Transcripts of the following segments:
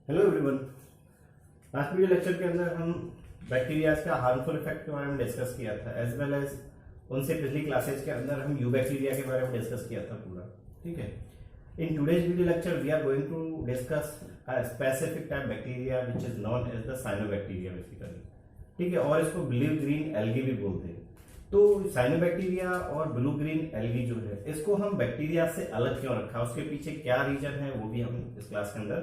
Hello everyone. Last video lecture के अंदर हम बैक्टीरियाज का हार्मफुल इफेक्ट के बारे में डिस्कस किया था, एज वेल एज उनसे पिछली क्लासेज के अंदर हम यू बैक्टीरिया के बारे में डिस्कस किया था पूरा। ठीक है, in today's video lecture we are going to discuss a specific type bacteria which is known as the cyanobacteria basically. ठीक है, और इसको ब्लू ग्रीन एल्गी भी बोलते हैं। तो साइनोबैक्टीरिया और ब्लू ग्रीन एल्गी जो है, इसको हम बैक्टीरिया से अलग क्यों रखा, उसके पीछे क्या रीजन है, वो भी हम इस क्लास के अंदर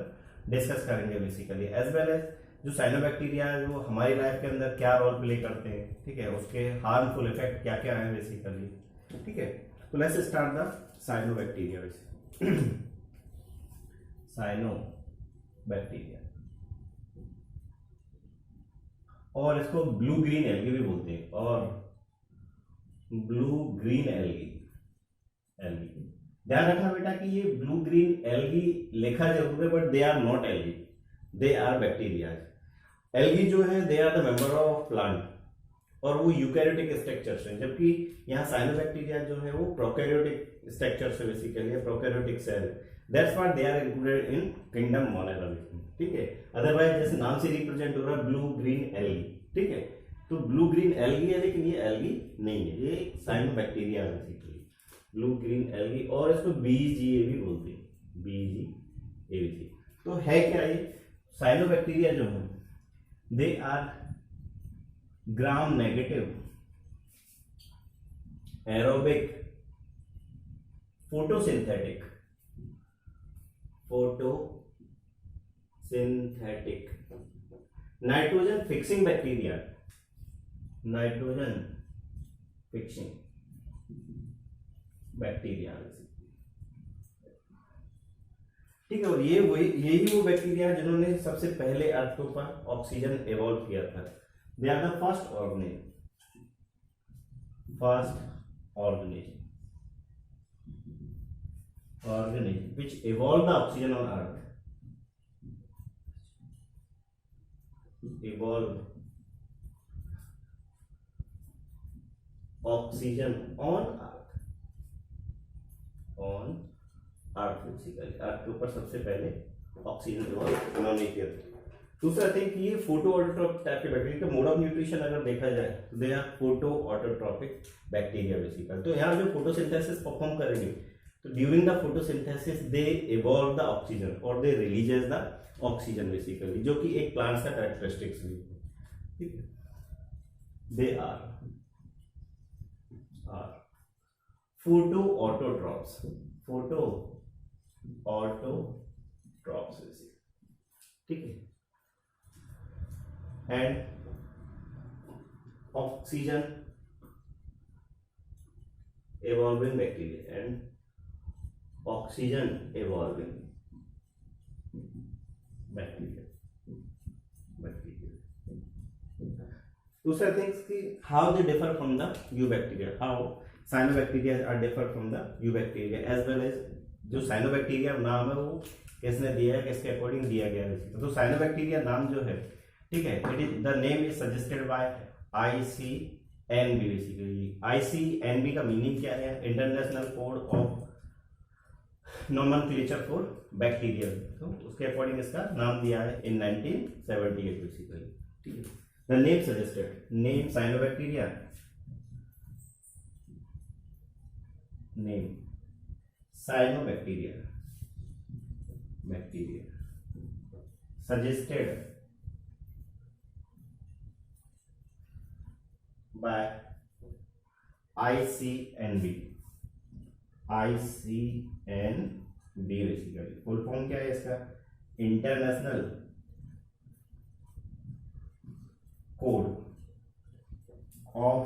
डिस्कस करेंगे बेसिकली। एज वेल एज जो साइनोबैक्टीरिया है वो हमारी लाइफ के अंदर क्या रोल प्ले करते हैं, ठीक है, उसके हार्मफुल इफेक्ट क्या क्या है बेसिकली। ठीक है, तो let's start the cyanobacteria. Cyanobacteria, और इसको ब्लू ग्रीन एल्गी भी बोलते हैं, और ब्लू ग्रीन एल्गी एल्गी ध्यान रखना बेटा कि ये ब्लू ग्रीन एल्गी लिखा जरूर है, but they are not algae, they are bacteria. Algae जो है they are the member of plant, और वो यूकैरियोटिक स्ट्रक्चर से, जबकि यहाँ साइनोबैक्टीरिया जो है वो प्रोकैरियोटिक स्ट्रक्चर से basically prokaryotic cell, that's why they are included in kingdom Monera. ठीक है, अदरवाइज जैसे नाम से रिप्रेजेंट हो रहा है ब्लू ग्रीन एल्गी। ठीक है, तो ब्लू ग्रीन एल्गी है, लेकिन ये एल्गी नहीं है, ये साइनोबैक्टीरिया है बेसिकली, ब्लू ग्रीन एल्गी, और इसको बीजीए भी बोलते हैं, बीजीए। तो है क्या ये साइनोबैक्टीरिया जो है, they are gram negative aerobic photosynthetic nitrogen fixing bacteria, nitrogen fixing bacteria. ठीक है, और यही वो बैक्टीरिया है जिन्होंने सबसे पहले अर्थ के ऊपर ऑक्सीजन एवॉल्व किया था। They are the first organism which evolved the oxygen on earth, evolved oxygen on basically earth के ऊपर सबसे पहले ऑक्सीजन इवॉल्व उन्होंने किया था। दूसरा थिंग कि ये फोटो ऑटोट्रॉपिक टाइप के बैक्टीरिया का मोड ऑफ न्यूट्रिशन अगर देखा जाए तो they are photo autotrophic bacteria basically. तो यहाँ जो फोटोसिंथेसिस परफॉर्म करेंगे, तो during the photosynthesis they evolve the oxygen और they releases the oxygen basically, जो कि एक प्लांट्स का कैरेक्टरिस्टिक्स भी है। ठीक है, they are photo autotrophs basically. ठीक है, and oxygen evolving bacteria and oxygen evolving bacteria. दूसरा थिंग्स कि how they differ from the eubacteria, how cyanobacteria are differ from the eubacteria, as well as जो cyanobacteria नाम है वो किसने दिया है, किसके अकॉर्डिंग दिया गया है। तो साइनोबैक्टीरिया नाम जो है, ठीक है, it is the name is suggested by ICNB basically. ICNB का मीनिंग क्या है, international code of nomenclature for bacteria. तो उसके अकॉर्डिंग इसका नाम दिया है इन 1978 बेसिकली। ठीक है, the name suggested, name cyanobacteria, name cyanobacteria, suggested by ICNB basically. Full form क्या है इसका, international code of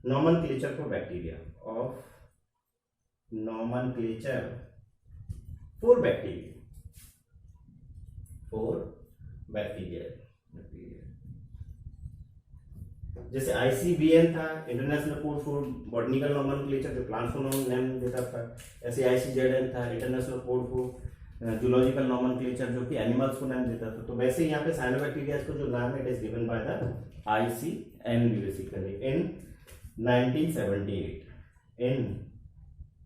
nomenclature for bacteria, of nomenclature for bacteria. जैसे ICBN था, international code for botanical nomenclature, जो प्लांट्स को name देता था, ऐसे ICZN था, international code for zoological nomenclature, जो कि एनिमल्स को नेम देता था। तो वैसे यहाँ पे साइनोबैक्टीरिया को जो नाम है, it is given by the ICNB basically in 1978, in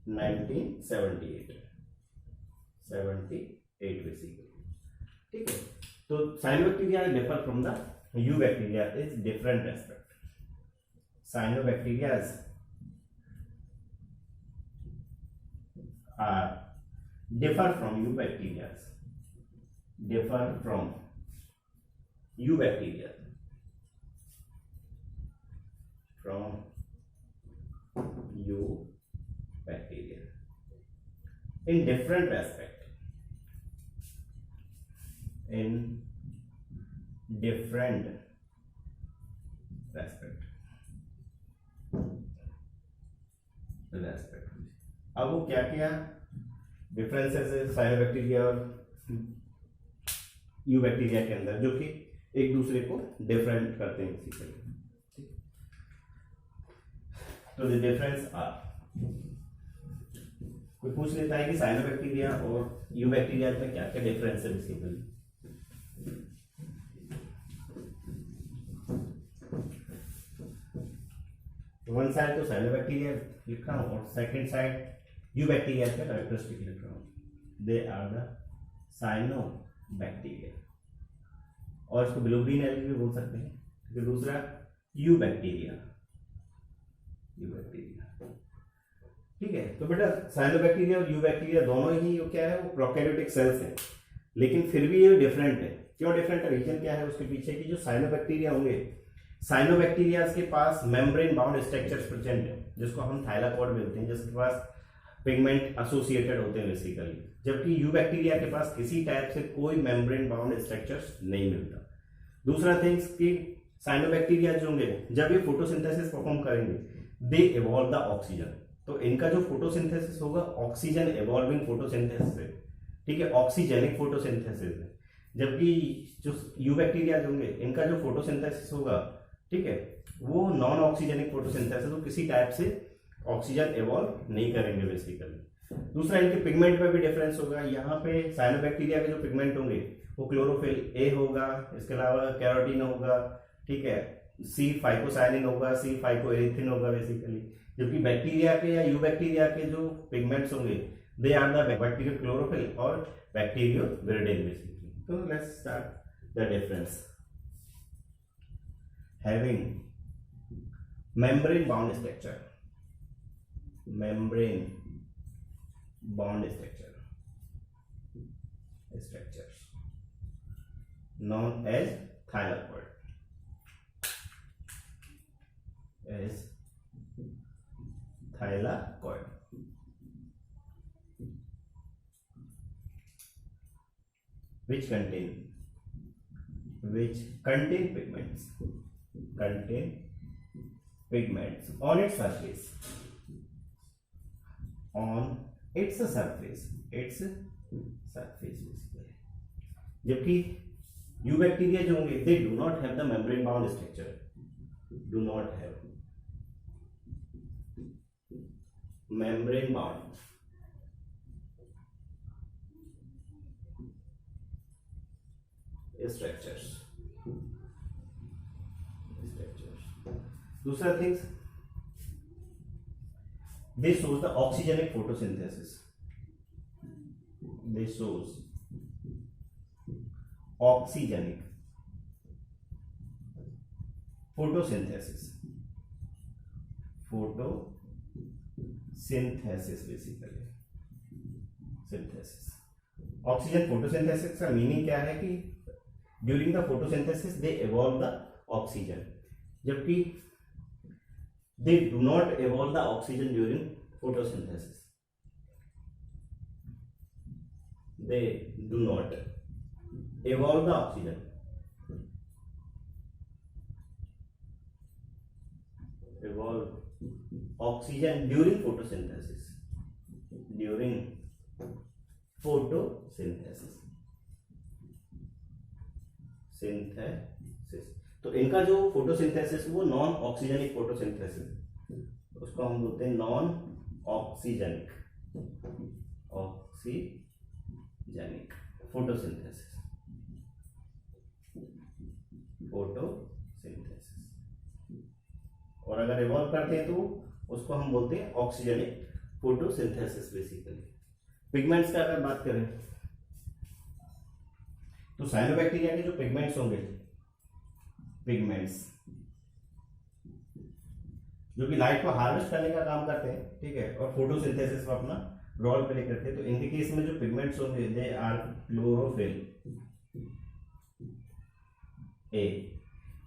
1978 8 basically, ठीक है। तो cyanobacteria differ from the eubacteria is different aspect. Cyanobacteria are differ from eubacteria, differ from eubacteria, from eubacteria in different respect, in different respect, अब वो क्या क्या differences है cyanobacteria और eubacteria के अंदर, जो कि एक दूसरे को डिफरेंट करते हैं बेसिकली। तो द डिफरेंस आर, कोई पूछ लेता है कि साइनोबैक्टीरिया और यूबैक्टीरिया में क्या क्या डिफरेंस है बेसिकली। वन साइड तो साइनोबैक्टीरिया लिख रहा हूं और सेकंड साइड यूबैक्टीरिया का कैरेक्टरिस्टिक लिख रहा हूं। दे आर द साइनोबैक्टीरिया, और इसको ब्लू ग्रीन एल्गी भी बोल सकते हैं। फिर दूसरा यूबैक्टीरिया, ठीक है। तो बेटा साइनोबैक्टीरिया और यूबैक्टीरिया दोनों ही क्या है, वो प्रोकैरियोटिक सेल्स हैं, लेकिन फिर भी ये डिफरेंट है। क्यों डिफरेंट है, रीजन क्या है उसके पीछे की। जो साइनोबैक्टीरिया होंगे, साइनोबैक्टीरिया के पास मेम्ब्रेन बाउंड स्ट्रक्चर्स प्रेजेंट है, जिसको हम थाइलाकॉइड बोलते हैं, जिसके पास पिगमेंट एसोसिएटेड होते हैं बेसिकली। जबकि यूबैक्टीरिया के पास किसी टाइप से कोई मेम्ब्रेन बाउंड स्ट्रक्चर्स नहीं मिलता। दूसरा थिंग्स कि साइनोबैक्टीरिया जो होंगे, जब ये फोटोसिंथेसिस परफॉर्म करेंगे, दे इवॉल्व द ऑक्सीजन। तो इनका जो फोटोसिंथेसिस होगा ऑक्सीजन इवॉल्विंग फोटोसिंथेसिस है, ठीक है, ऑक्सीजेनिक फोटोसिंथेसिस है। जबकि जो यूबैक्टीरिया जो होंगे, इनका जो फोटोसिंथेसिस होगा, ठीक है, वो नॉन ऑक्सीजेनिक फोटोसिंथेसिस, तो किसी टाइप से ऑक्सीजन इवॉल्व नहीं करेंगे बेसिकली। दूसरा इनके पिगमेंट में भी डिफरेंस होगा। यहाँ पे साइनोबैक्टीरिया के जो पिगमेंट होंगे वो क्लोरोफिल ए होगा, इसके अलावा कैरोटीन होगा, ठीक है, सी फाइकोसाइनिन होगा, सी फाइकोएरिथ्रिन होगा बेसिकली। जबकि बैक्टीरिया के या यूबैक्टीरिया के जो पिगमेंट्स होंगे, they are the bacterial chlorophyll और बैक्टीरियो विरिडिन बेसिकली। तो let's start the difference. Having membrane bound structure, membrane bond structures known as thylakoid, which contain pigments on its surface, basically। जबकि eubacteria जो होंगे, they do not have the membrane bound structure, do not have membrane bound structures. दूसरा things, they shows the oxygenic photosynthesis, they shows oxygenic photosynthesis basically, synthesis। Oxygen photosynthesis का meaning क्या है कि during the photosynthesis they evolve the oxygen, जबकि they do not evolve the oxygen during photosynthesis, they do not evolve the oxygen, during photosynthesis, synthesis। तो इनका जो photosynthesis वो non oxygenic photosynthesis, उसको हम बोलते हैं नॉन ऑक्सीजनिक फोटोसिंथेसिस। और अगर इवॉल्व करते हैं तो उसको हम बोलते हैं ऑक्सीजनिक फोटोसिंथेसिस बेसिकली। पिगमेंट्स का अगर बात करें तो साइनोबैक्टीरिया के जो पिगमेंट्स होंगे, पिगमेंट्स जो कि लाइट को हार्वेस्ट करने का काम करते हैं, ठीक है, और फोटोसिंथेसिस में अपना रोल प्ले करते हैं, तो इनके केस में जो पिगमेंट्स होंगे दे आर क्लोरोफिल ए,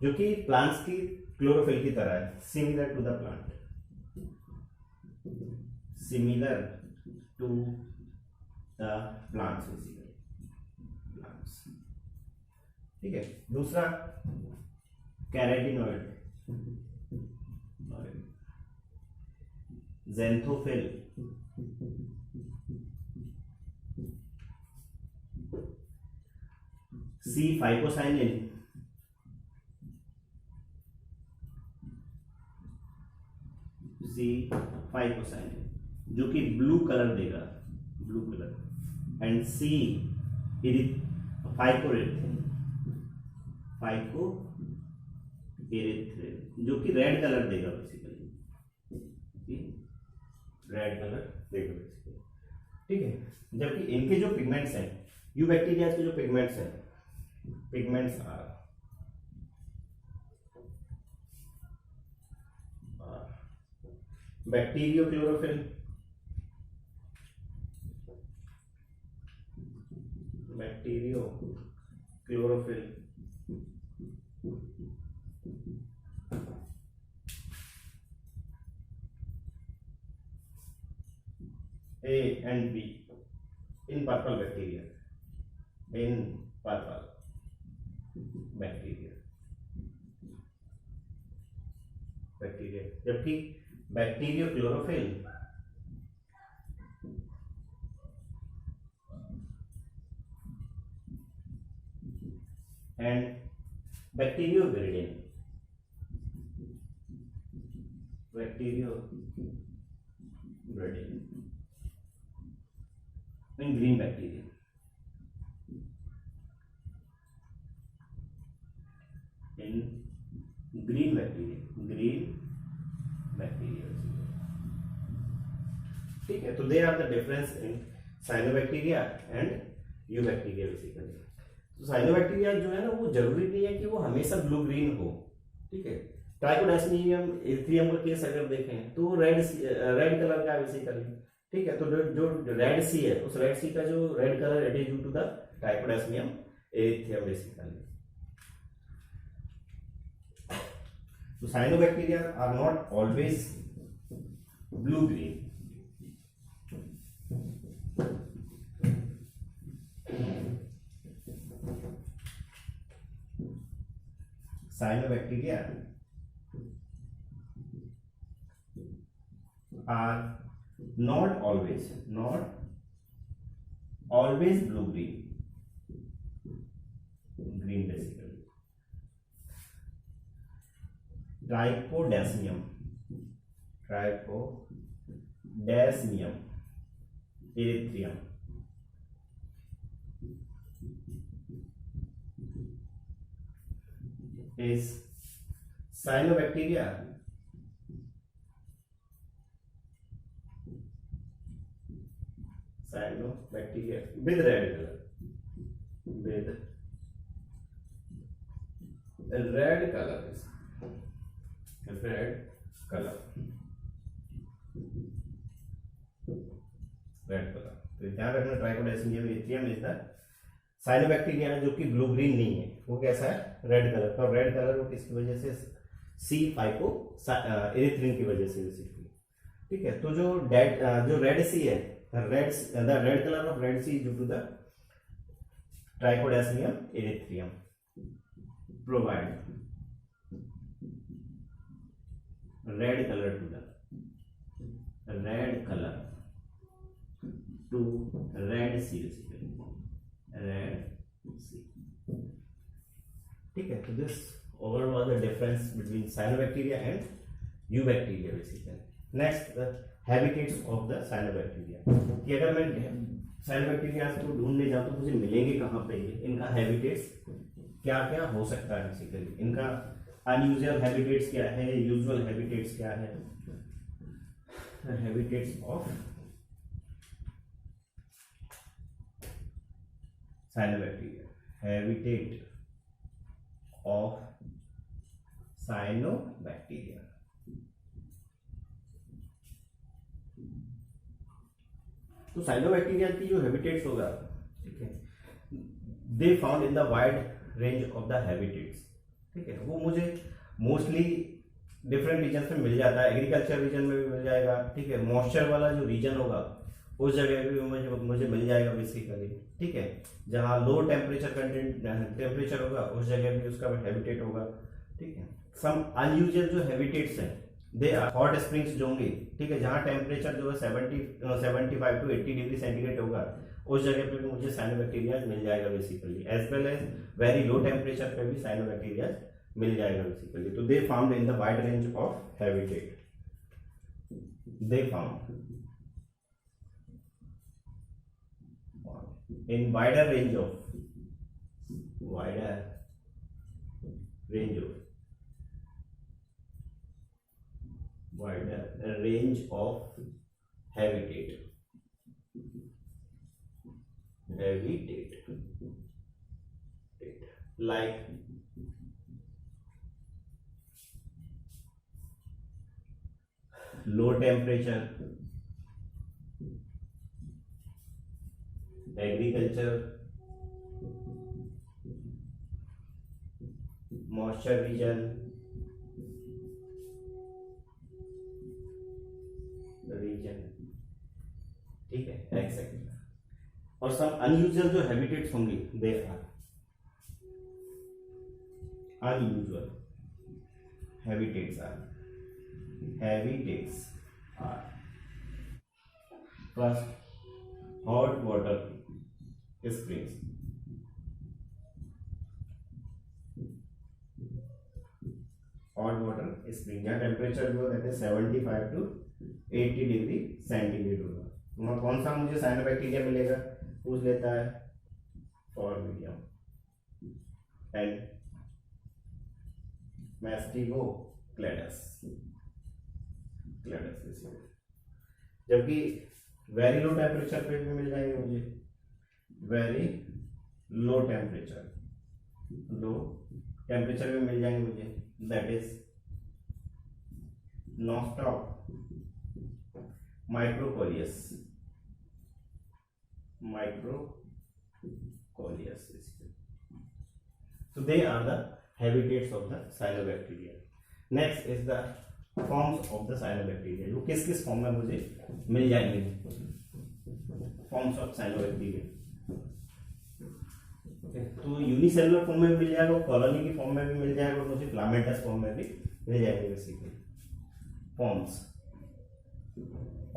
जो कि प्लांट्स की क्लोरोफिल की तरह है, similar to the plant, similar to the plants basically, plants, ठीक है। दूसरा carotenoid, xanthophyll, C phycocyanin, C phycocyanin जो कि ब्लू कलर देगा, blue colour, and C phycoerythrin, phycoerythrin जो कि रेड कलर देगा बेसिकली, रेड कलर देगा बेसिकली, ठीक है। जबकि इनके जो पिगमेंट्स हैं, यू बैक्टीरिया के जो पिगमेंट्स हैं, pigments are bacteriochlorophyll, bacteriochlorophyll, A and B in purple bacteria, in purple bacteria, bacteria, जबकि bacteriochlorophyll and bacterioviridin, bacterioviridin in green bacteria, in green bacteria, green bacteria, ठीक है। तो they are the difference in cyanobacteria and eubacteria basically. तो cyanobacteria जो है ना, वो जरूरी नहीं है कि वो हमेशा ब्लू ग्रीन हो, ठीक है। ट्राइकोडास्मियम एरिथ्रियम का केस अगर देखें तो रेड कलर का बेसिकली, ठीक है। तो जो रेड सी है, उस रेड सी का जो red colour it is due to the trichodesmium erythraeum basically. तो cyanobacteria are not always blue green, cyanobacteria are not always blue green basically. Trichodesmium erythrium is cyanobacteria with red color, red color, तो ध्यान रखना ट्राइकोडास्मियम एरिथ्रियम is the cyanobacteria जो कि blue green नहीं है, वो कैसा है, रेड कलर का। रेड कलर वो किसकी वजह से, सी फाइको एरिथ्रिन की वजह से बेसिकली, ठीक है। तो जो रेड सी है, the red color of red sea due to the Trichodesmium erythrium provide red color to red sea basically, red sea, ठीक है। तो this overall was the difference between cyanobacteria and eubacteria basically. Next, the habitats of the cyanobacteria, कि अगर मैं cyanobacteria को ढूंढने जाऊं तो मुझे मिलेंगे कहां पे, इनका हैबिटेट्स क्या क्या हो सकता है बेसिकली, इनका अनयूजुअल हैबिटेट्स क्या है, यूजुअल हैबिटेट्स क्या है। Habitats of cyanobacteria, habitat of cyanobacteria. तो साइनोबैक्टीरिया की जो हैबिटेट्स होगा, ठीक है, दे found in the wide range of the habitats, ठीक है, वो मुझे मोस्टली डिफरेंट रीजन में मिल जाता है। एग्रीकल्चर रीजन में भी मिल जाएगा, ठीक है, मॉइस्चर वाला जो रीजन होगा उस जगह भी मुझे मिल जाएगा बेसिकली, ठीक है, जहाँ लो टेम्परेचर टेम्परेचर होगा उस जगह भी उसका हैबिटेट होगा, ठीक है। सम अनयूजुअल जो हैबिटेट्स हैं दे आर हॉट स्प्रिंग्स जो होंगे, ठीक है, जहाँ टेम्परेचर जो है 75 to 80 डिग्री सेंटीग्रेड होगा उस जगह पे भी मुझे साइनोबैक्टीरिया मिल जाएगा basically, as well as very low temperature पे भी साइनोबैक्टीरिया मिल जाएगा बेसिकली। तो they found in the wide range of habitat, they found in wider range of habitat like low temperature, agriculture, moisture region, ठीक है, etcetera. और सब unusual जो हैबिटेट्स होंगे they are unusual habitats are first hot water springs, hot water spring जहाँ temperature जो रहते हैं 75 to 80 डिग्री सेंटीग्रेड होगा। वहाँ कौन सा मुझे साइनोबैक्टीरिया मिलेगा, पूछ लेता है फॉर्मिडियम एंड मैस्टिगोक्लेडस, जबकि वेरी लो टेम्परेचर पे भी मिल जाएंगे मुझे, वेरी लो टेम्परेचर में मिल जाएंगे मुझे, that is nostoc microcoleus, so they are the habitats of the cyanobacteria. Next is the forms of the cyanobacteria, जो किस किस फॉर्म में मुझे मिल जाएंगे, फॉर्म्स ऑफ साइनोबैक्टीरिया। तो यूनिसेलुलर फॉर्म में मिल जाएगा, कॉलोनी की फॉर्म में भी मिल जाएगा, और मुझे फिलामेंटस फॉर्म में भी मिल जाएंगे basically. Forms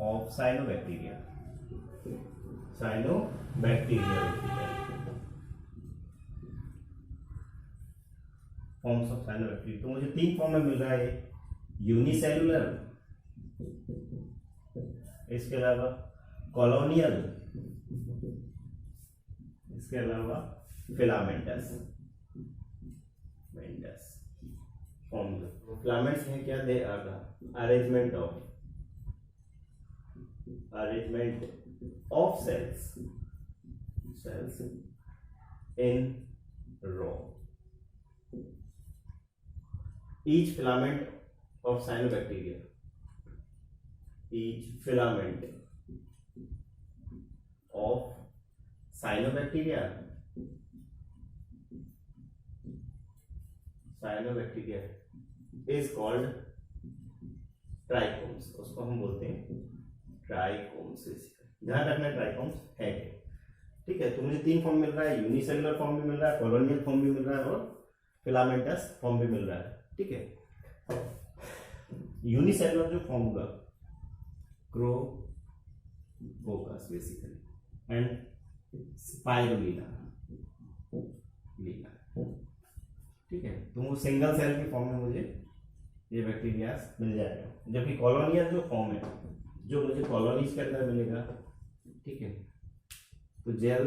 of cyanobacteria, forms of cyanobacteria. तो मुझे तीन फॉर्म में मिल रहा है, यूनिसेलुलर, इसके अलावा कॉलोनियल, इसके अलावा फिलामेंटस फॉर्म। फिलामेंट्स हैं क्या, they are the arrangement of cells in row. Each filament of cyanobacteria, is called trichomes. उसको हम बोलते हैं ट्राइकोम्स। ध्यान रखना ट्राइकोम्स है, ठीक है। तो मुझे तीन फॉर्म मिल रहा है, यूनिसेलुलर फॉर्म भी मिल रहा है, कॉलोनियल फॉर्म भी मिल रहा है, और फिलामेंटस फॉर्म भी मिल रहा है, ठीक है। यूनिसेलुलर जो फॉर्म होगा, क्रोकोकस बेसिकली एंड स्पाइरुलिना, ठीक है। तो वो सिंगल सेल की फॉर्म में मुझे ये बैक्टीरिया मिल जाएगा। जबकि कॉलोनियल जो फॉर्म है, जो मुझे कॉलोनीज के अंदर मिलेगा, ठीक है, तो जेल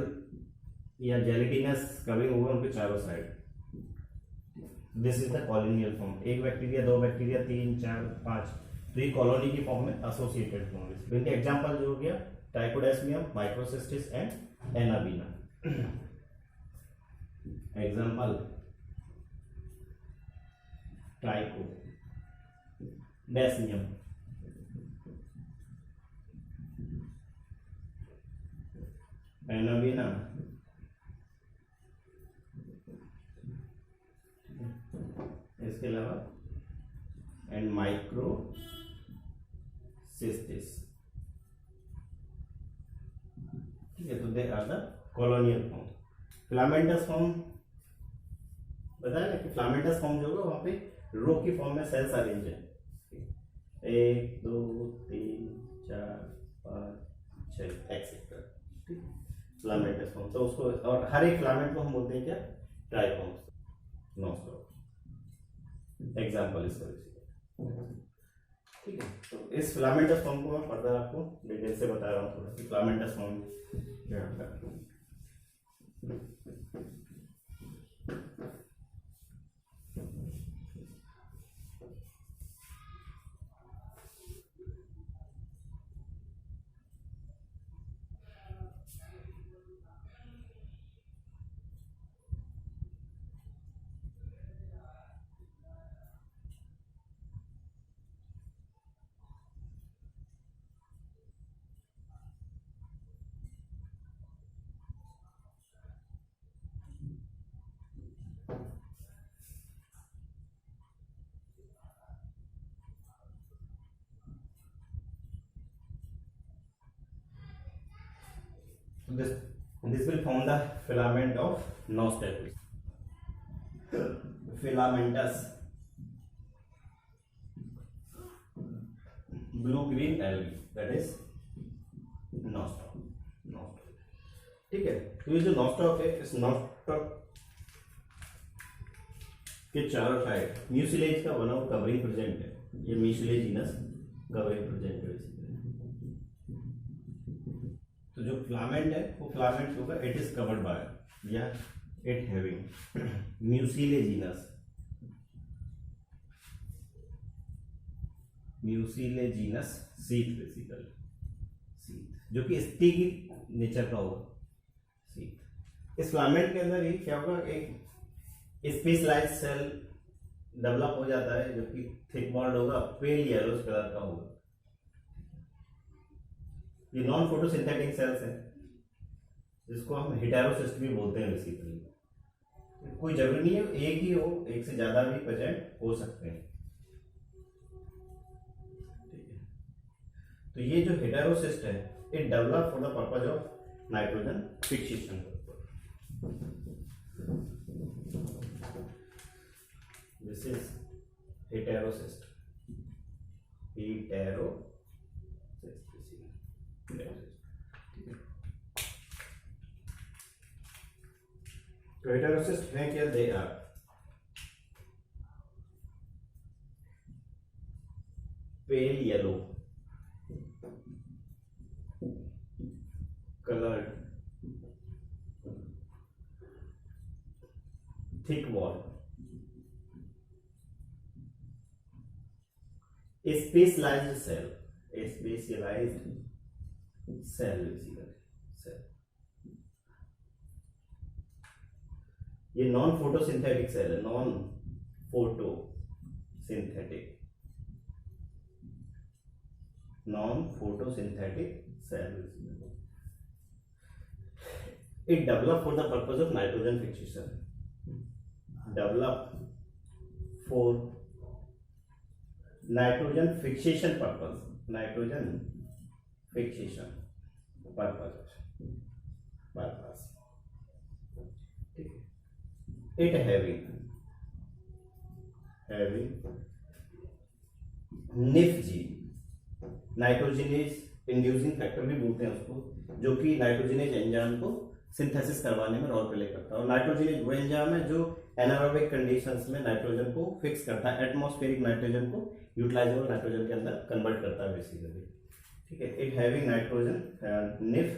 या जेलेटिनस कविंग होगा उनके चारों side, this is the colonial form. एक बैक्टीरिया, दो बैक्टीरिया, 3, 4, 5, तो ये कॉलोनी की फॉर्म में एसोसिएटेड होंगे। तो इनके एग्जांपल जो हो गया trichodesmium, microcystis and anabaena. Example trichodesmium, anabaena, इसके अलावा एंड माइक्रोसिस्टिस। ठीक है, तो they are the colonial form. Filamentous form बताया ना कि फिलामेंटस फॉर्म जो होगा वहां पे रो की फॉर्म में सेल्स अरेंज है, 1 2 3 4 5 6 एक्सेट्रा। ठीक है, फिलामेंटस फॉर्म, तो उसको और हर एक फिलामेंट को हम बोलते हैं क्या, ट्राइफॉर्म, नॉस्ट्रॉ एग्जाम्पल इसका। ठीक है, तो इस फिलामेंटस फॉर्म को मैं फर्दर आपको डिटेल से बता रहा हूँ थोड़ा, फिलामेंटस फॉर्म क्या होता है। This will form the filament of nostrils. Filamentous blue-green algae, that is nostril. ठीक है, तो ये जो नॉस्टॉक है, इस नॉस्टॉक के चारों साइड म्यूसिलेज का वन ऑफ कवरिंग प्रेजेंट है। ये म्यूसिलेज जीनस कवरिंग प्रेजेंट है। तो जो फिलामेंट है वो फिलामेंट होगा, इट इज कवर्ड बाय या it having mucilaginous seat, basically seat जो कि स्टिकी नेचर का होगा सीट। इस फिलामेंट के अंदर ही क्या होगा, एक स्पेशलाइज्ड सेल डेवलप हो जाता है जो कि थिक बॉन्ड होगा, पेल येलोस कलर का होगा। ये नॉन फोटोसिंथेटिक सेल्स हैं जिसको हम हेटेरोसिस्ट भी बोलते हैं। बेसिकली कोई जरूरी नहीं है एक ही हो, एक से ज्यादा भी प्रेजेंट हो सकते हैं। ठीक है, तो ये जो हेटेरोसिस्ट है it develop for the purpose of nitrogen fixation. This is heterocyst, तो हेटेरोसिस्ट हैं क्या, they are pale yellow colored thick wall, a specialized cell basically cell। ये नॉन फोटोसिंथेटिक सेल है, non photosynthetic cell. It developed for the purpose of nitrogen fixation. Developed for nitrogen fixation purpose. ठीक है, it having NIF gene, nitrogenase inducing factor भी बोलते हैं उसको, जो कि नाइट्रोजनेज एंजाइम को सिंथेसिस करवाने में रोल प्ले करता है। और नाइट्रोजनेज वो एंजाइम है जो एनारोबिक कंडीशंस में नाइट्रोजन को फिक्स करता है, एटमॉस्फेरिक नाइट्रोजन को यूटिलाइजेबल नाइट्रोजन के अंदर कन्वर्ट करता है बेसिकली। ठीक है, it having nitrogen nif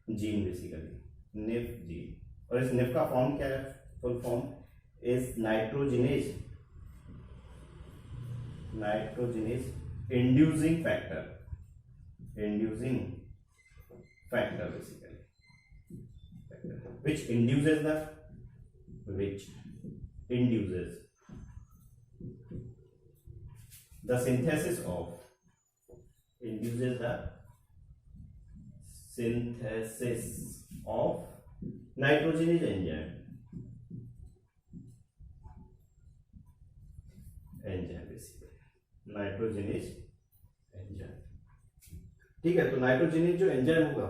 gene basically, nif gene. और इस निफ का फॉर्म क्या है, full form is nitrogenase inducing factor basically, which induces the which induces the synthesis of induces the synthesis of nitrogenase enzyme basically nitrogenase enzyme. ठीक है, तो nitrogenase जो enzyme होगा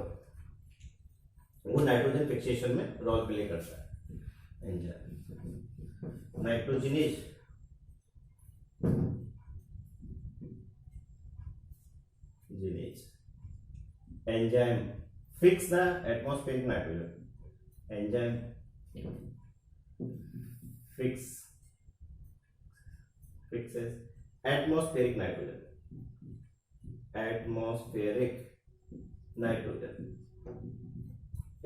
वो नाइट्रोजन फिक्सेशन में रोल प्ले करता है। Enzyme nitrogenase enzyme fix the atmospheric nitrogen. Enzyme fixes atmospheric nitrogen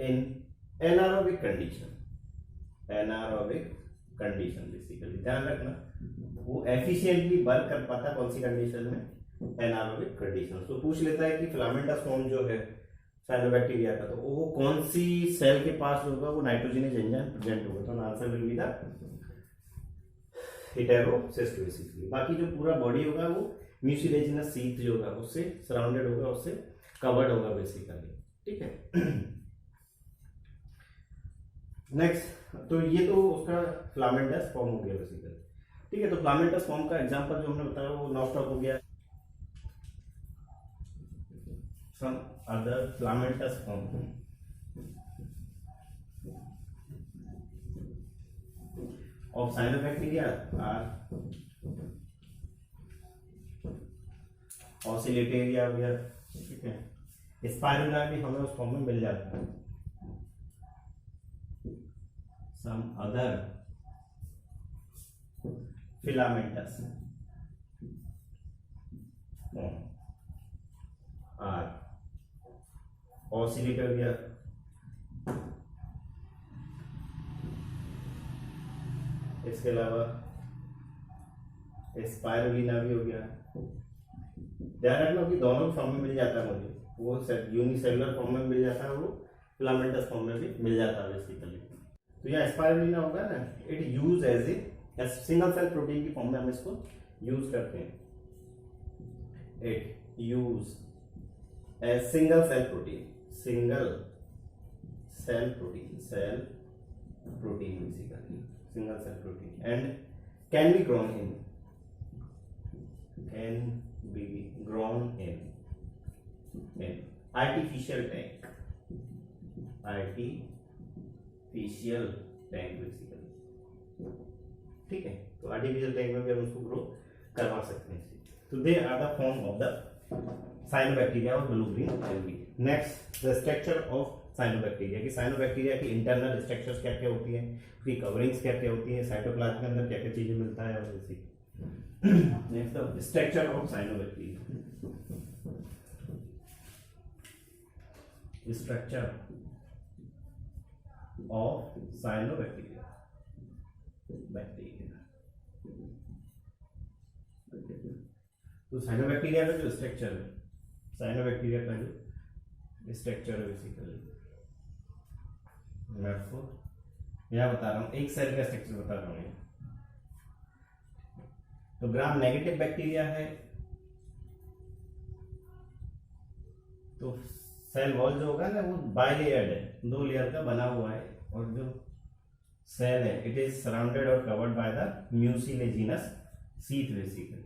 in anaerobic condition basically ध्यान रखना वो एफिशिएंटली वर्क कर पाता कौन सी कंडीशन में, एनारोबिक कंडीशन। तो पूछ लेता है कि फिलामेंटस फॉर्म जो है साइनोबैक्टीरिया का, तो वो कौन सी सेल के पास होगा, वो नाइट्रोजनेज एंजाइम प्रेजेंट होगा। तो answer will be the heterocyst basically. बाकी जो पूरा बॉडी होगा वो म्यूसिलेजिनस शीथ जो होगा उससे सराउंडेड होगा, उससे कवर्ड होगा बेसिकली। ठीक है, नेक्स्ट, तो ये तो उसका फिलामेंटस फॉर्म हो गया बेसिकली। ठीक है, तो फिलामेंटस फॉर्म का एग्जांपल जो हमने बताया वो नॉस्टॉक हो गया। Some other filamentous form of cyanobacteria are oscillatoria वगैरह। ठीक है, स्पाइरुला भी हमें उस फॉर्म में मिल जाता है। some other filamentous form are oscillatoria इसके अलावा स्पाइरुलिना भी हो गया। ध्यान रखना कि दोनों फॉर्म में मिल जाता है मुझे, वो यूनिसेलुलर फॉर्म में मिल जाता है, वो फिलामेंटस फॉर्म में भी मिल जाता है बेसिकली। तो यहाँ स्पाइरुलिना होगा ना, it use as a single cell protein की फॉर्म में हम इसको यूज करते हैं। It use as single cell protein basically single cell protein and can be grown in artificial tank basically. ठीक है, तो आर्टिफिशियल टैंक में भी हम उसको ग्रो करवा सकते हैं। तो they are the form of the cyanobacteria और blue green algae. Next, the structure of cyanobacteria की साइनोबैक्टीरिया की इंटरनल स्ट्रक्चर्स क्या क्या होती हैं, उसकी कवरिंग्स क्या क्या होती हैं, साइटोप्लाज्म के अंदर क्या क्या चीजें मिलता है, और जैसे next the structure of cyanobacteria. Structure of cyanobacteria तो साइनोबैक्टीरिया का जो स्ट्रक्चर है, साइनोबैक्टीरिया का जो स्ट्रक्चर है बेसिकली, मैं आपको यह बता रहा हूँ, एक सेल का स्ट्रक्चर बता रहा हूँ। तो ग्राम नेगेटिव बैक्टीरिया है, तो सेल वॉल जो होगा ना वो बाइलेयर्ड है, 2 लेयर का बना हुआ है, और जो सेल है इट इज सराउंडेड और covered by the mucilaginous sheath basically.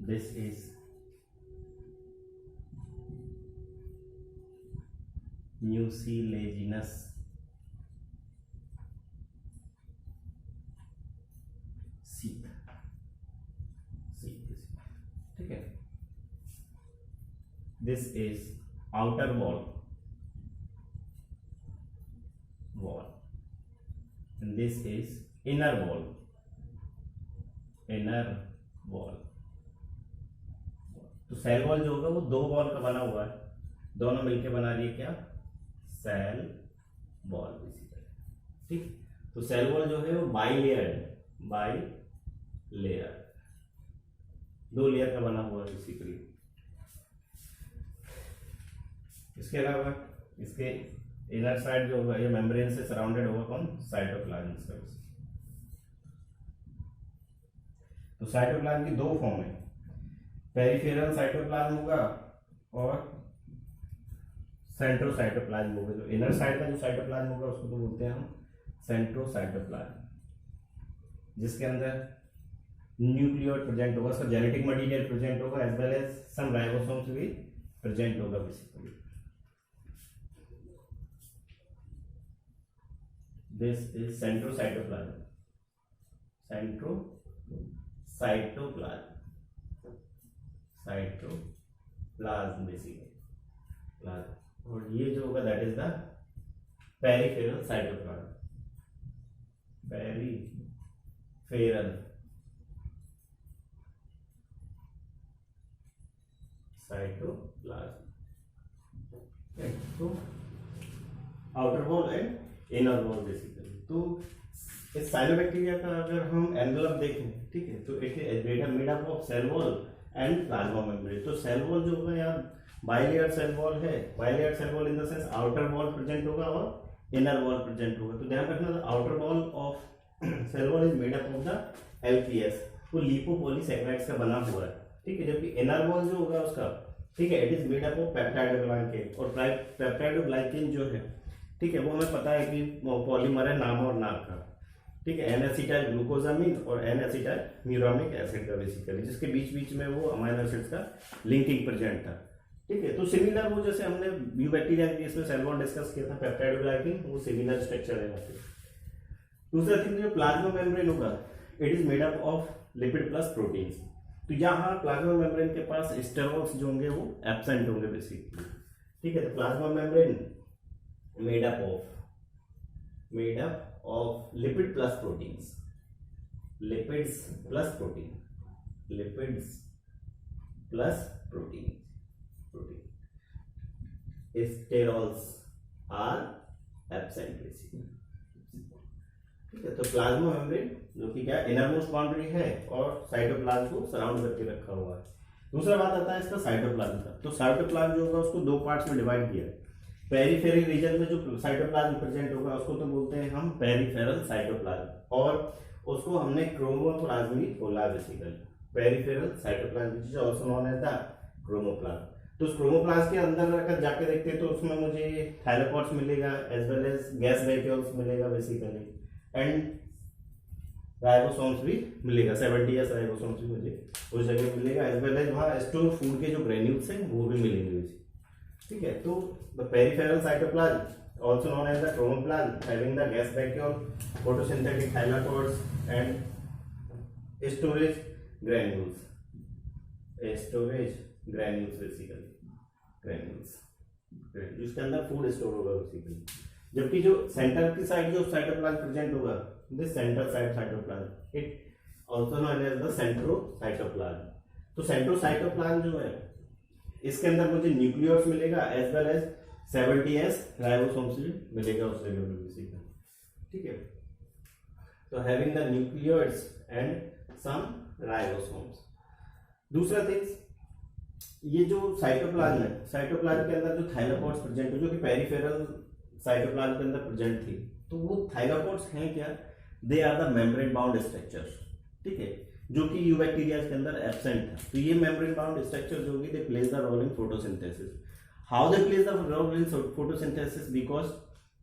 This is mucilaginous sheath। ठीक है, this is outer wall and this is inner wall। Inner wall. तो सेल वॉल जो होगा वो दो वॉल का बना हुआ है, दोनों मिलके बना रही है क्या, सेल वॉल बेसिकली। ठीक, तो सेल वॉल जो है वो बाई लेयर है, बाई लेयर, दो लेयर का बना हुआ है बेसिकली। इसके अलावा इसके इनर साइड जो होगा ये मेम्ब्रेन से सराउंडेड होगा कौन, साइटोप्लाज्म से। तो साइटोप्लाज्म की दो फॉर्म है, पेरिफेरल साइटोप्लाज्म होगा और सेंट्रोसाइटोप्लाज्म होगा। जो इनर साइड का जो साइटोप्लाज्म होगा उसको तो बोलते हैं हम सेंट्रोसाइटोप्लाज्म, जिसके अंदर न्यूक्लियोइड प्रेजेंट होगा, उसका जेनेटिक मटेरियल प्रेजेंट होगा, एज वेल एज सम राइबोसोम्स भी प्रेजेंट होगा basically. This is centrocytoplasm. Cytoplasm basically. और ये जो होगा that is the peripheral cytoplasm. Peripheral cytoplasm. तो outer wall and inner wall basically. तो इस साइनोबैक्टीरिया का अगर हम एनवेलप देखें, ठीक है, तो it is made up of cell wall and plasma membrane. तो सेल वॉल जो होगा यार बाइलेयर सेल वॉल है, bilayer cell wall in the sense outer wall present होगा और इनर वॉल प्रेजेंट होगा। तो ध्यान रखना outer wall of cell wall is made up of the LPS, वो लिपोपॉलीसैकेराइड्स का बना हुआ है, ठीक है, जबकि इनर वॉल जो होगा उसका, ठीक है, it is made up of peptidoglycan. और पेप्टाइडोग्लाइकेन जो है, ठीक है, वो हमें पता है कि पॉलीमर है नाम और नाक का, ठीक है, N-एसिटाइल ग्लूकोजामिन और N-एसिटाइल म्यूरामिक एसिड का बेसिकली, जिसके बीच बीच में वो अमाइनो एसिड्स का लिंकिंग प्रेजेंट था, ठीक है। तो सिमिलर वो जैसे हमने ब्यूबैक्टीरिया के केस में सेल वॉल डिस्कस किया था पेप्टाइडोग्लाइकेन, वो सिमिलर स्ट्रक्चर है यहाँ पे। दूसरा थिंग जो प्लाज्मा मेम्ब्रेन होगा, it is made up of lipid plus proteins. तो यहाँ प्लाज्मा मेम्ब्रेन के पास स्टेरॉल्स जो होंगे वो एब्सेंट होंगे बेसिकली, ठीक है। तो plasma membrane made up of lipid plus proteins, lipids plus protein, sterols are absent basically, ठीक है। तो प्लाज्मा मेम्ब्रेन जो कि क्या इनर मोस्ट बाउंड्री है और साइटोप्लाज्म को सराउंड करके रखा हुआ है। दूसरा बात आता है इसका साइटोप्लाज्म का। तो साइटोप्लाज्म जो होगा उसको दो पार्ट्स में डिवाइड किया है। पेरिफेरल रीजन में जो साइटोप्लाज्म प्रेजेंट होगा उसको तो बोलते हैं हम पेरिफेरल साइटोप्लाज्म, और उसको हमने क्रोमोप्लाज्म भी बोला basically, peripheral cytoplasm which is also known as the chromoplasm. तो उस क्रोमोप्लाज्म के अंदर अगर जाके देखते हैं तो उसमें मुझे थाइलाकोइड्स मिलेगा as well as gas vacuoles मिलेगा बेसिकली, एंड राइबोसोम्स भी मिलेगा, 70s राइबोसोम्स भी मुझे उस जगह मिलेगा, एज वेल एज वहाँ स्टोर फूड के जो ग्रेन्यूल्स हैं वो भी मिलेंगे, ठीक है। तो the peripheral cytoplasm also known as the chromoplasm having the gas vacuole, photosynthetic thylakoids and storage granules basically, granules जिसके अंदर फूड स्टोर होगा बेसिकली। जबकि जो सेंटर की साइड जो साइटोप्लाज्म प्रेजेंट होगा, this centre side cytoplasm, it also known as the centrocytoplasm. तो centrocytoplasm जो है इसके अंदर मुझे न्यूक्लियोस मिलेगा as well as 70s ribosomes भी मिलेगा उस जगह में बेसिकली, ठीक है। तो having the nucleoids and some ribosomes. दूसरा थिंग, ये जो साइटोप्लाज्म है, साइटोप्लाज्म के अंदर जो थाइलाकोइड्स प्रेजेंट है जो कि पेरिफेरल साइटोप्लाज्म के अंदर प्रेजेंट थी, तो वो थाइलाकोइड्स हैं क्या, they are the membrane bound structures, ठीक है, जो कि यूबैक्टीरिया के अंदर एब्सेंट था। तो ये मेम्ब्रेन बाउंड स्ट्रक्चर जो कि they plays the role in photosynthesis. How they plays the role in photosynthesis, because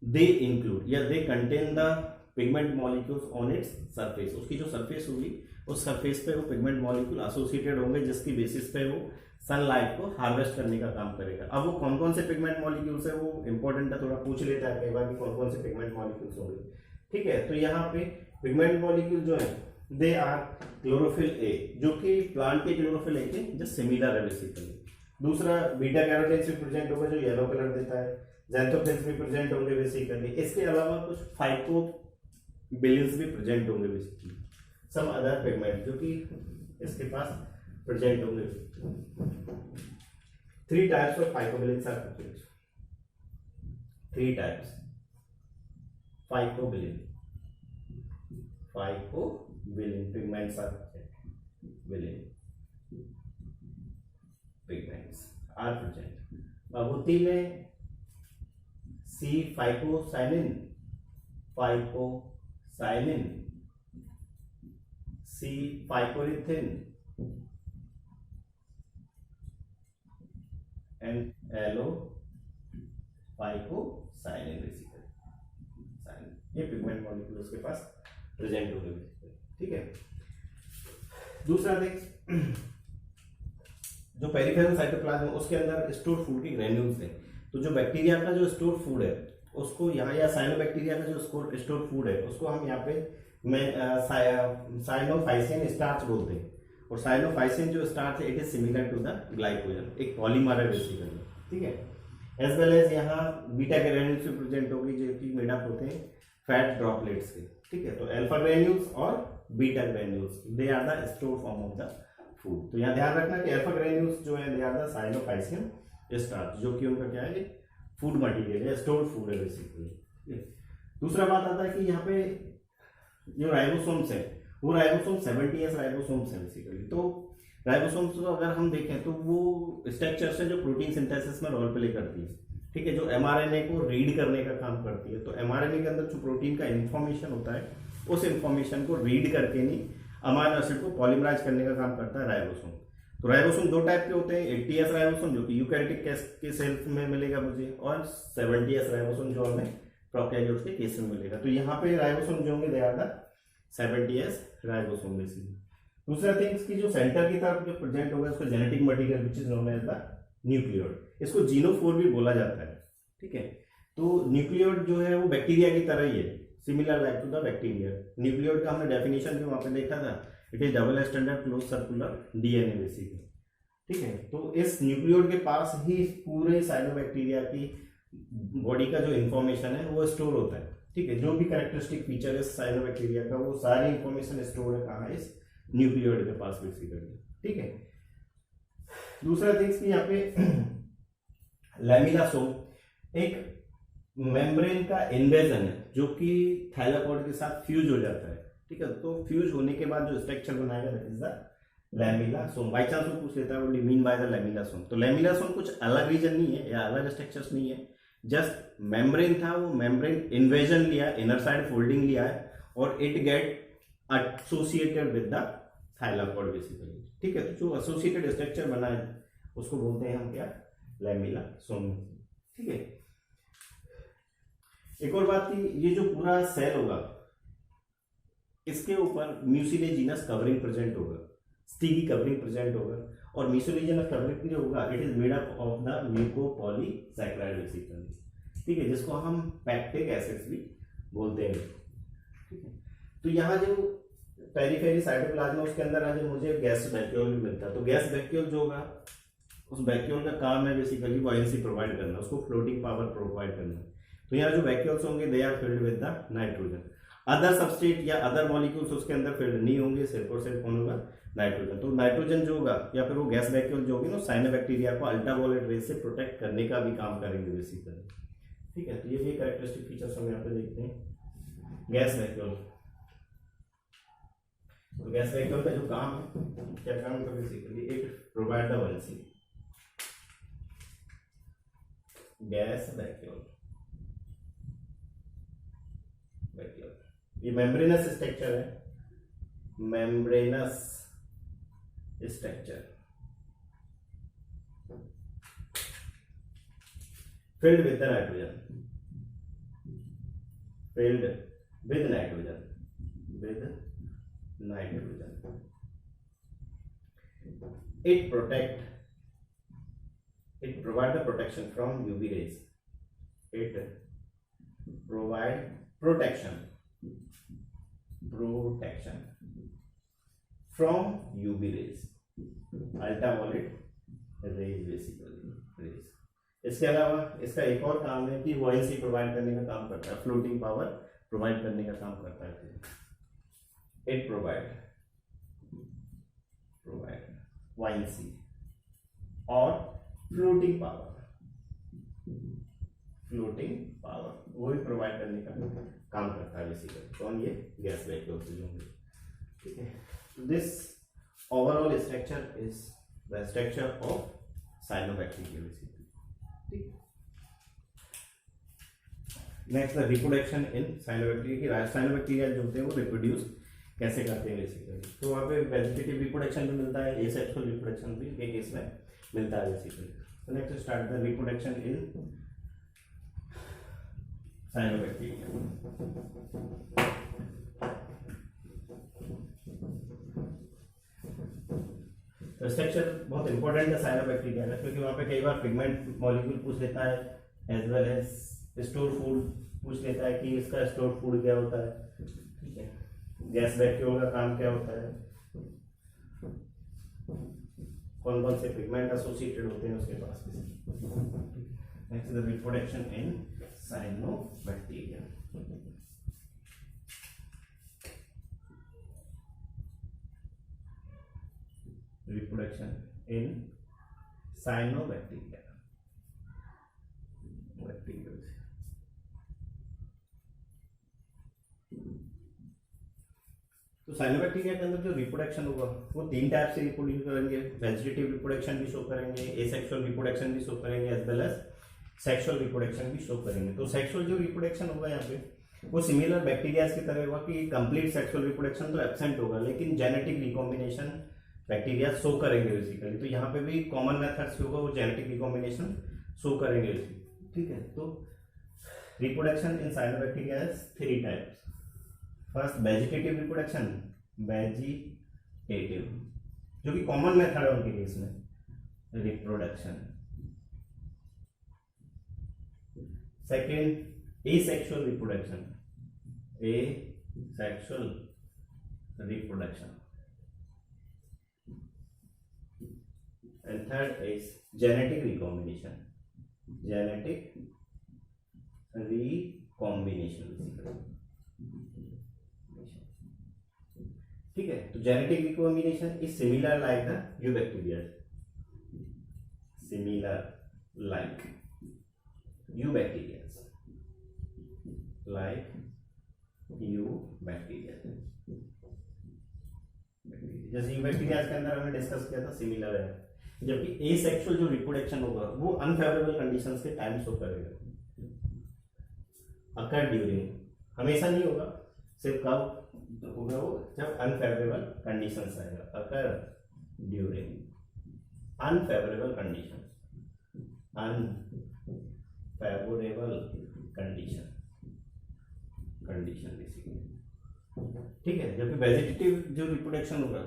they include या they contain the pigment molecules on its surface. उसकी जो सरफेस होगी उस सरफेस पे वो पिगमेंट मॉलिक्यूल एसोसिएटेड होंगे, जिसकी बेसिस पे वो सनलाइट को हार्वेस्ट करने का काम करेगा। अब वो कौन कौन से पिगमेंट मॉलिक्यूल्स है वो इंपॉर्टेंट है, थोड़ा पूछ लेता है कई बार कि कौन कौन से पिगमेंट मॉलिक्यूल्स होंगे, ठीक है। तो यहाँ पे पिगमेंट मॉलिक्यूल जो है दे आर क्लोरोफिल ए, जो कि प्लांट के क्लोरोफिल ए के जस्ट सिमिलर है बेसिकली। दूसरा बीटा कैरोटीन भी प्रेजेंट होगा जो येलो कलर देता है, ज़ैंथोफिल्स भी प्रेजेंट होंगे बेसिकली। इसके अलावा कुछ फाइकोबिलिन्स भी प्रेजेंट होंगे बेसिकली। सम अदर पिगमेंट जो कि इसके पास प्रेजेंट होंगे। 3 types of phycobilins are present। 3 types phycobilin pigments are present। bilin pigments are present। अब होती में C phycocyanin C phycoerythrin and allo phycocyanin basically cyanin, ये पिगमेंट मॉलिक्यूल उसके पास प्रेजेंट होंगे। ठीक है, दूसरा देख, जो पेरिफेरल साइटोप्लाज्म है उसके अंदर स्टोर फूड के ग्रेन्यूल्स हैं। तो जो बैक्टीरिया का जो स्टोर फूड है उसको यहाँ, या साइनोबैक्टीरिया का जो स्टोर फूड है उसको हम यहाँ पे साइनोफाइसिन स्टार्च बोलते हैं। और साइनोफाइसिन जो स्टार्च है it is similar to the glycogen, एक पॉलीमर है बेसिकली। ठीक है, एज वेल एज यहाँ बीटा ग्रेन्यूल्स भी प्रेजेंट होगी जो कि मेड अप होते हैं फैट ड्रॉपलेट्स के। ठीक है, तो अल्फा ग्रेन्यूल्स और beta granules they are the store form of the food. तो यहाँ ध्यान रखना कि अल्फा ग्रेन्यूल्स जो है they are the cyanophycin starch, जो कि उनका क्या है, फूड मटेरियल है, स्टोर्ड फूड है बेसिकली। दूसरा बात आता है कि यहाँ पे जो राइबोसोम्स है वो राइबोसोम 70S राइबोसोम्स है बेसिकली। तो राइबोसोम्स को अगर हम देखें तो वो स्ट्रक्चर से जो प्रोटीन सिंथेसिस में रोल प्ले करती है। ठीक है, जो एमआरएनए को रीड करने का काम करती है। तो एमआरएनए के अंदर जो प्रोटीन का इंफॉर्मेशन होता है उस इंफॉर्मेशन को रीड करके नहीं अमाइनो एसिड को पॉलीमराइज करने का काम करता है राइबोसोम। तो राइबोसोम 2 टाइप के होते हैं, 80S राइबोसोम जो कि यूकैरियोटिक के सेल्स में मिलेगा मुझे, और 70S राइबोसोम जो हमें प्रोकैरियोट्स के केस में मिलेगा। तो यहाँ पे राइबोसोम जो होंगे they are the 70S ribosome basically. दूसरा थिंग्स की जो सेंटर की तरफ जो प्रेजेंट होगा उसको genetic material which is known as the nucleoid, इसको जीनोफोर भी बोला जाता है। ठीक है, तो न्यूक्लियोइड जो है वो बैक्टीरिया की तरह ही है, similar like to the bacteria. Nucleoid का हमने डेफिनेशन भी वहां पे देखा था, it is double standard close circular DNA basically. ठीक है, तो इस न्यूक्लियोइड के पास ही पूरे साइनोबैक्टीरिया की बॉडी का जो इंफॉर्मेशन है वो स्टोर होता है। ठीक है, जो भी कैरेक्टरिस्टिक फीचर है साइनोबैक्टीरिया का वो सारी इंफॉर्मेशन स्टोर है कहाँ, इस न्यूक्लियोइड के पास बेसिकली। ठीक है, दूसरा थिंग्स कि यहाँ पे लैमिलासोम एक मेम्ब्रेन का इन्वेजन है जो कि थाइलाकॉइड के साथ फ्यूज हो जाता है। ठीक है, तो फ्यूज होने के बाद जो स्ट्रक्चर बनाएगा that is the lamellasome. By chance वो पूछ लेता है what do you mean by the lamellasome. तो लैमिलासोम कुछ अलग रीजन नहीं है या अलग स्ट्रक्चर्स नहीं है, जस्ट मेम्ब्रेन था, वो मेम्ब्रेन इन्वेजन लिया, इनर साइड फोल्डिंग लिया है और it get associated with the thylakoid basically. ठीक है, तो जो एसोसिएटेड स्ट्रक्चर बना है उसको बोलते हैं हम क्या, लैमिलासोम। ठीक है, एक और बात की ये जो पूरा सेल होगा इसके ऊपर म्यूसिलेजिनस कवरिंग प्रेजेंट होगा, स्टिकी कवरिंग प्रेजेंट होगा। और म्यूसिलेजिनस कवरिंग जो होगा it is made up of the mucopolysaccharide basically. ठीक है, जिसको हम पैक्टिक एसिड्स भी बोलते हैं। ठीक है, तो यहाँ जो पेरिफेरी साइटोप्लाज्म उसके अंदर आज मुझे गैस वैक्यूल भी मिलता है। तो गैस वैक्यूल जो होगा उस वैक्यूल का काम है बेसिकली बॉयंसी प्रोवाइड करना, उसको फ्लोटिंग पावर प्रोवाइड करना। तो यहाँ जो वैक्यूल्स होंगे they are filled with the nitrogen. Other substrate या अदर मॉलिक्यूल्स उसके अंदर फिल्ड नहीं होंगे, सिर्फ और सिर्फ कौन होगा, नाइट्रोजन। तो नाइट्रोजन जो होगा या फिर वो गैस वैक्यूल जो होगी ना साइनोबैक्टीरिया को अल्ट्रावायलेट रेज से प्रोटेक्ट करने का भी काम करेंगे बेसिकली। ठीक है, तो ये भी कैरेक्टरिस्टिक फीचर्स हम यहाँ पे देखते हैं गैस वैक्यूल। तो गैस वैक्यूल का जो काम है क्या काम है basically, it provide the valency. Gas vacuole ये मेम्ब्रेनस स्ट्रक्चर है, membranous structure filled with the nitrogen, filled with nitrogen, it provide the protection from UV rays, it provide protection from UV rays, ultraviolet rays basically rays। इसके अलावा इसका एक और काम है कि वॉइसी प्रोवाइड करने का काम करता है, फ्लोटिंग पावर प्रोवाइड करने का काम करता है। it provide buoyancy और floating power वो भी प्रोवाइड करने का काम करता है बेसिकली। कौन? ये गैस बैग के ऑक्सीजन। ठीक है, this overall structure is the structure of cyanobacteria basically. ठीक, next the reproduction in cyanobacteria. Cyanobacteria जो होते हैं वो रिप्रोड्यूस कैसे करते हैं बेसिकली। तो वहाँ पे वेजिटेटिव रिप्रोडक्शन भी मिलता है, एसेक्सुअल रिप्रोडक्शन भी के केस में मिलता है बेसिकली। तो next start the reproduction in cyanobacteria. तो स्ट्रक्चर बहुत इंपॉर्टेंट है साइनोबैक्टीरिया में, क्योंकि वहाँ पे कई बार पिगमेंट मॉलिक्यूल पूछ लेता है, as well as store food पूछ लेता है कि इसका स्टोर फूड क्या होता है। ठीक है, गैस वैक्यूम का काम क्या होता है, कौन कौन से पिगमेंट एसोसिएटेड होते हैं उसके पास। Next the reproduction in cyanobacteria. Reproduction in cyanobacteria. तो साइनोबैक्टीरिया के अंदर जो रिप्रोडक्शन होगा वो तीन टाइप से रिप्रोड्यूस करेंगे। वेजिटेटिव रिप्रोडक्शन भी शो करेंगे, एसेक्सुअल रिप्रोडक्शन भी शो करेंगे, as well as sexual reproduction भी शो करेंगे। तो सेक्सुअल जो रिप्रोडक्शन होगा यहाँ पे वो सिमिलर बैक्टीरिया की तरह होगा कि कंप्लीट सेक्सुअल रिप्रोडक्शन तो एब्सेंट होगा, लेकिन जेनेटिक रिकॉम्बिनेशन बैक्टीरिया शो करेंगे बेसिकली। तो यहाँ पे भी कॉमन मेथड्स होगा वो जेनेटिक रिकॉम्बिनेशन शो करेंगे। ठीक है, तो reproduction in cyanobacteria has three types. First vegetative reproduction, vegetative जो कि कॉमन मेथड है उनके केस में reproduction. Second asexual reproduction, asexual reproduction. And third is genetic recombination, genetic recombination. ठीक है, तो genetic recombination is similar like the eubacteria, similar like eubacteria, like eubacteria. जैसे eubacteria के अंदर हमने डिस्कस किया था सिमिलर है, जबकि एसेक्सुअल जो रिप्रोडक्शन होगा वो अनफेवरेबल कंडीशंस के टाइम शो करेगा। अकर ड्यूरिंग, हमेशा नहीं होगा, सिर्फ कब होगा वो जब अनफेवरेबल कंडीशंस आएगा। अकर during unfavourable condition, unfavourable condition basically. ठीक है, जबकि वेजिटेटिव जो रिप्रोडक्शन होगा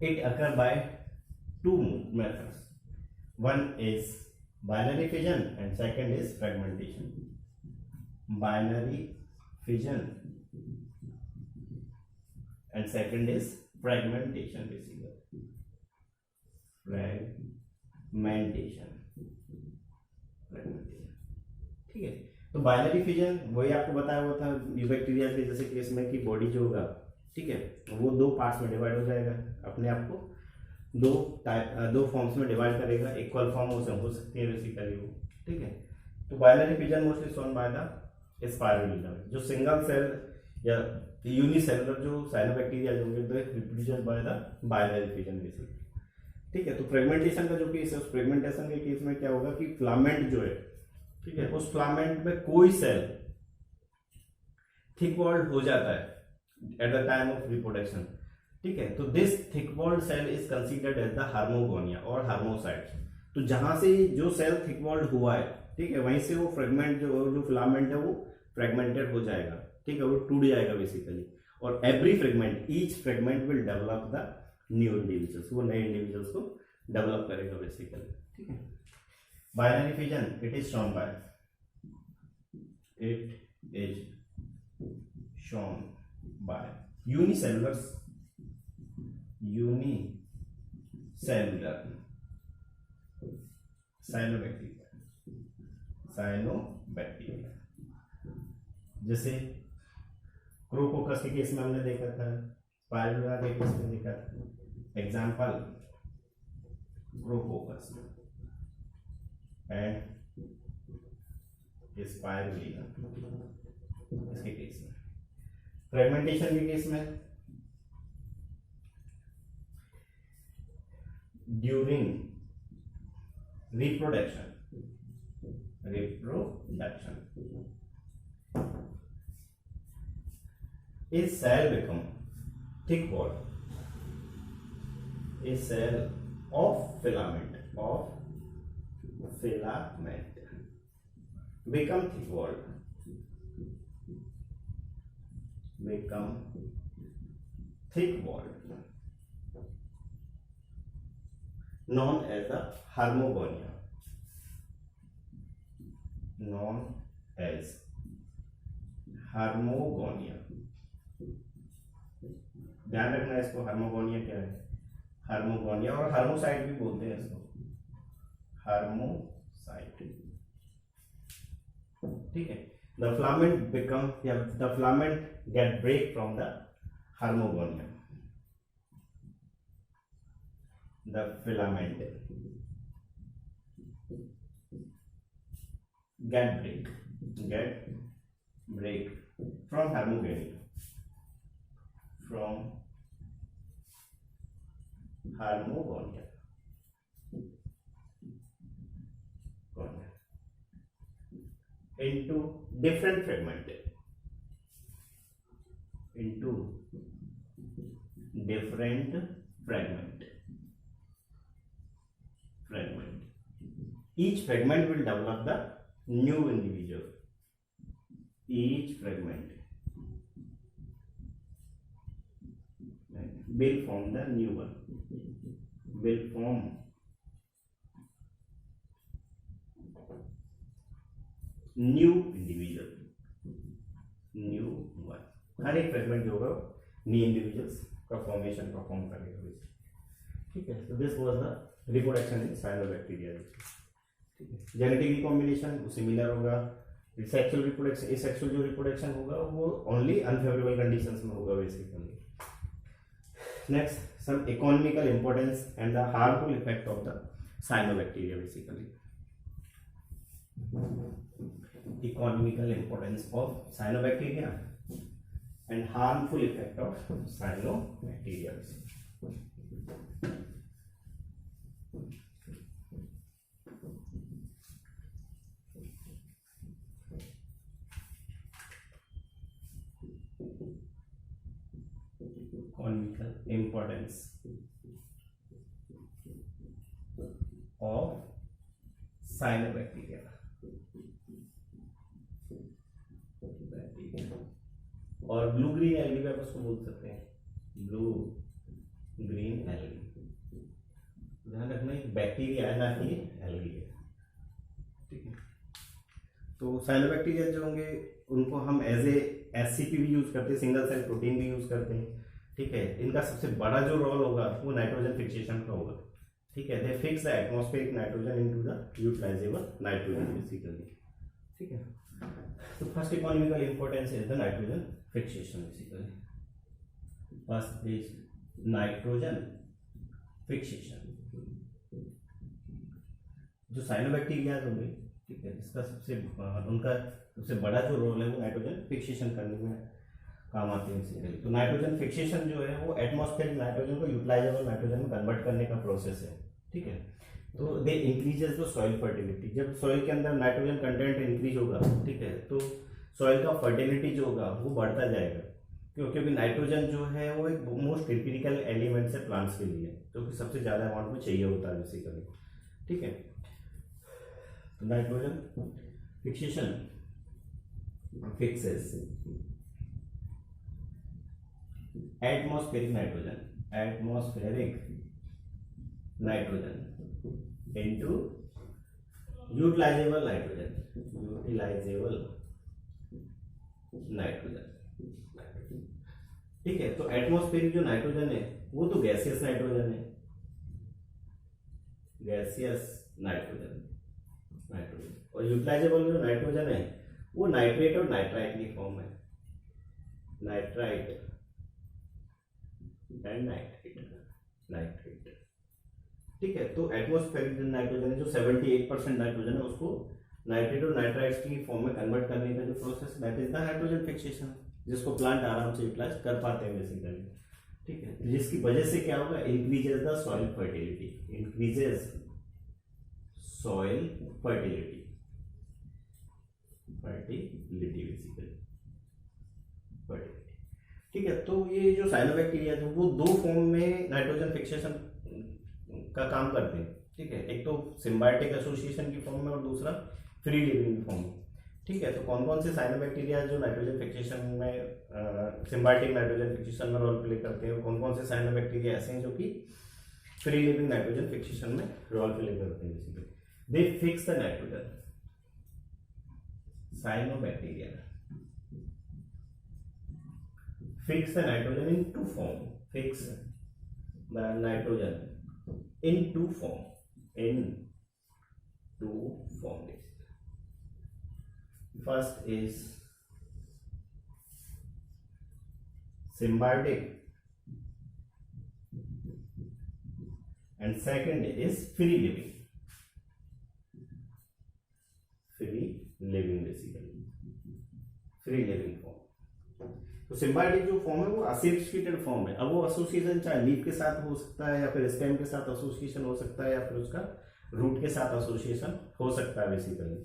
it occur by two methods, one is binary fission and second is fragmentation. Binary fission and second is fragmentation basically, fragmentation। ठीक है, तो binary fission वही आपको बताया हुआ था यूबैक्टीरिया के जैसे केस में कि बॉडी जो होगा, ठीक है, वो दो पार्ट्स में डिवाइड हो जाएगा, अपने आप को दो फॉर्म्स में डिवाइड करेगा। इक्वल फॉर्म हो सकती है बेसिकली वो। ठीक है, तो binary fission mostly shown by the spirulina, जो सिंगल सेल या यूनिसेलुलर जो साइनोबैक्टीरिया जो होंगे reproduced by the binary fission basically. ठीक है, तो फ्रेगमेंटेशन का जो केस है, उस फ्रेगमेंटेशन के केस में क्या होगा कि फिलामेंट जो है, ठीक है, उस फिलामेंट में कोई सेल थिक वॉल्ड हो जाता है at the time of reproduction. ठीक है, तो this thick walled cell is considered as the hormogonia और हार्मोसाइट्स। तो जहां से जो सेल थिक वॉल्ड हुआ है, ठीक है, वहीं से वो फ्रेगमेंट जो फिलामेंट है वो फ्रेगमेंटेड हो जाएगा। ठीक है, वो टूट जाएगा बेसिकली। और every fragment, each fragment will develop the new individuals, वो नए इंडिविजुअल्स को डेवलप करेगा बेसिकली। ठीक है, binary fission it is shown by unicellular cyanobacteria. जैसे क्रोकोकस के केस में हमने देखा था, स्पाइरुलिना के केस में देखा था। एग्जाम्पल क्रोकोकस एंड स्पाइरुलिना इसके केस में। फ्रेगमेंटेशन के केस में during reproduction a cell become thick wall, a cell of filament become thick wall, known as the harmogonia, ध्यान रखना है इसको। हार्मोगोनिया क्या है? हार्मोगोनिया और हार्मोसाइट भी बोलते हैं इसको, हार्मोसाइट। ठीक है। द फिलामेंट बिकम या the filament get break from the hormogonia, the filament get break from harmogonia, into different fragment, each fragment will develop the new individual, each fragment will form the new one, will form new individual, new one। हर एक fragment जो होगा new individuals का formation perform करेगा। ठीक है। तो this was the reproduction in cyanobacteria. Genetic recombination similar होगा। सेक्सुअल रिप्रोडक्शन, एसेक्सुअल जो रिप्रोडक्शन होगा वो ओनली अनफेवरेबल कंडीशंस में होगा basically. Next, some economical importance and the harmful effect of the cyanobacteria basically. Economical importance of cyanobacteria and harmful effect of cyanobacteria. Economical importance of cyanobacteria, और blue green algae भी आप उसको बोल सकते हैं, blue green algae. ध्यान रखना एक बैक्टीरिया है ना कि एल्गी है। ठीक है। तो साइनोबैक्टीरिया जो होंगे उनको हम एज ए एससीपी भी यूज करते हैं, सिंगल सेल प्रोटीन भी यूज करते हैं। ठीक है। इनका सबसे बड़ा जो रोल होगा वो नाइट्रोजन फिक्सेशन का होगा। ठीक है। They fix the atmospheric nitrogen into the utilizable nitrogen basically. ठीक है। तो first economical importance is the nitrogen fixation basically. First is nitrogen fixation. जो साइनोबैक्टीरिया होंगे, ठीक है, इसका उनका सबसे बड़ा जो रोल है वो नाइट्रोजन फिक्सेशन करने में काम आते हैं बेसिकली। तो नाइट्रोजन फिक्सेशन जो है वो एटमॉस्फेरिक नाइट्रोजन को यूटिलाइजेबल नाइट्रोजन में कन्वर्ट करने का प्रोसेस है। ठीक है। तो दे इंक्रीजेस द सॉइल फर्टिलिटी। जब सॉइल के अंदर नाइट्रोजन कंटेंट इंक्रीज होगा, ठीक है, तो सॉइल का फर्टिलिटी जो होगा वो बढ़ता जाएगा। क्योंकि अभी नाइट्रोजन जो है वो एक मोस्ट क्रिटिकल एलिमेंट्स है प्लांट्स के लिए, जो कि सबसे ज्यादा अमाउंट में चाहिए होता है बेसिकली। ठीक है। तो nitrogen fixation fixes atmospheric nitrogen into utilizable nitrogen। ठीक है। तो एटमॉस्फेरिक जो नाइट्रोजन है वो तो गैसियस नाइट्रोजन है, और यूटिलाइजेबल जो नाइट्रोजन है वो नाइट्रेट और नाइट्राइट की फॉर्म है। Nitrite and nitrate. ठीक है, तो एटमॉस्फेरिक नाइट्रोजन जो 78% नाइट्रोजन है उसको नाइट्रेट और नाइट्राइट्स की फॉर्म में कन्वर्ट करने का जो process that is the nitrogen fixation, जिसको प्लांट आराम से यूटिलाइज कर पाते हैं बेसिकली। ठीक है, जिसकी वजह से क्या होगा, increases the soil fertility, increases soil fertility basically fertility. ठीक है, तो ये जो साइनोबैक्टीरिया जो वो दो फॉर्म में नाइट्रोजन फिक्सेशन का काम करते हैं। ठीक है, एक तो सिम्बायोटिक एसोसिएशन की फॉर्म में और दूसरा फ्री लिविंग फॉर्म में। ठीक है, तो कौन कौन से साइनोबैक्टीरिया जो नाइट्रोजन फिक्सेशन में सिम्बायोटिक नाइट्रोजन फिक्सेशन में रोल प्ले करते हैं, और कौन कौन से साइनोबैक्टीरिया ऐसे हैं जो कि फ्री लिविंग नाइट्रोजन फिक्सेशन में रोल प्ले करते हैं। Basically they fix the nitrogen, cyanobacteria fix the nitrogen in two form, fix the nitrogen in two form. First is symbiotic and second is free living basically, free living form। तो symbiotic जो form है वो associated form है। अब वो association चाहे leaf के साथ हो सकता है, या फिर स्टेम के साथ एसोसिएशन हो सकता है, या फिर उसका रूट के साथ एसोसिएशन हो सकता है बेसिकली।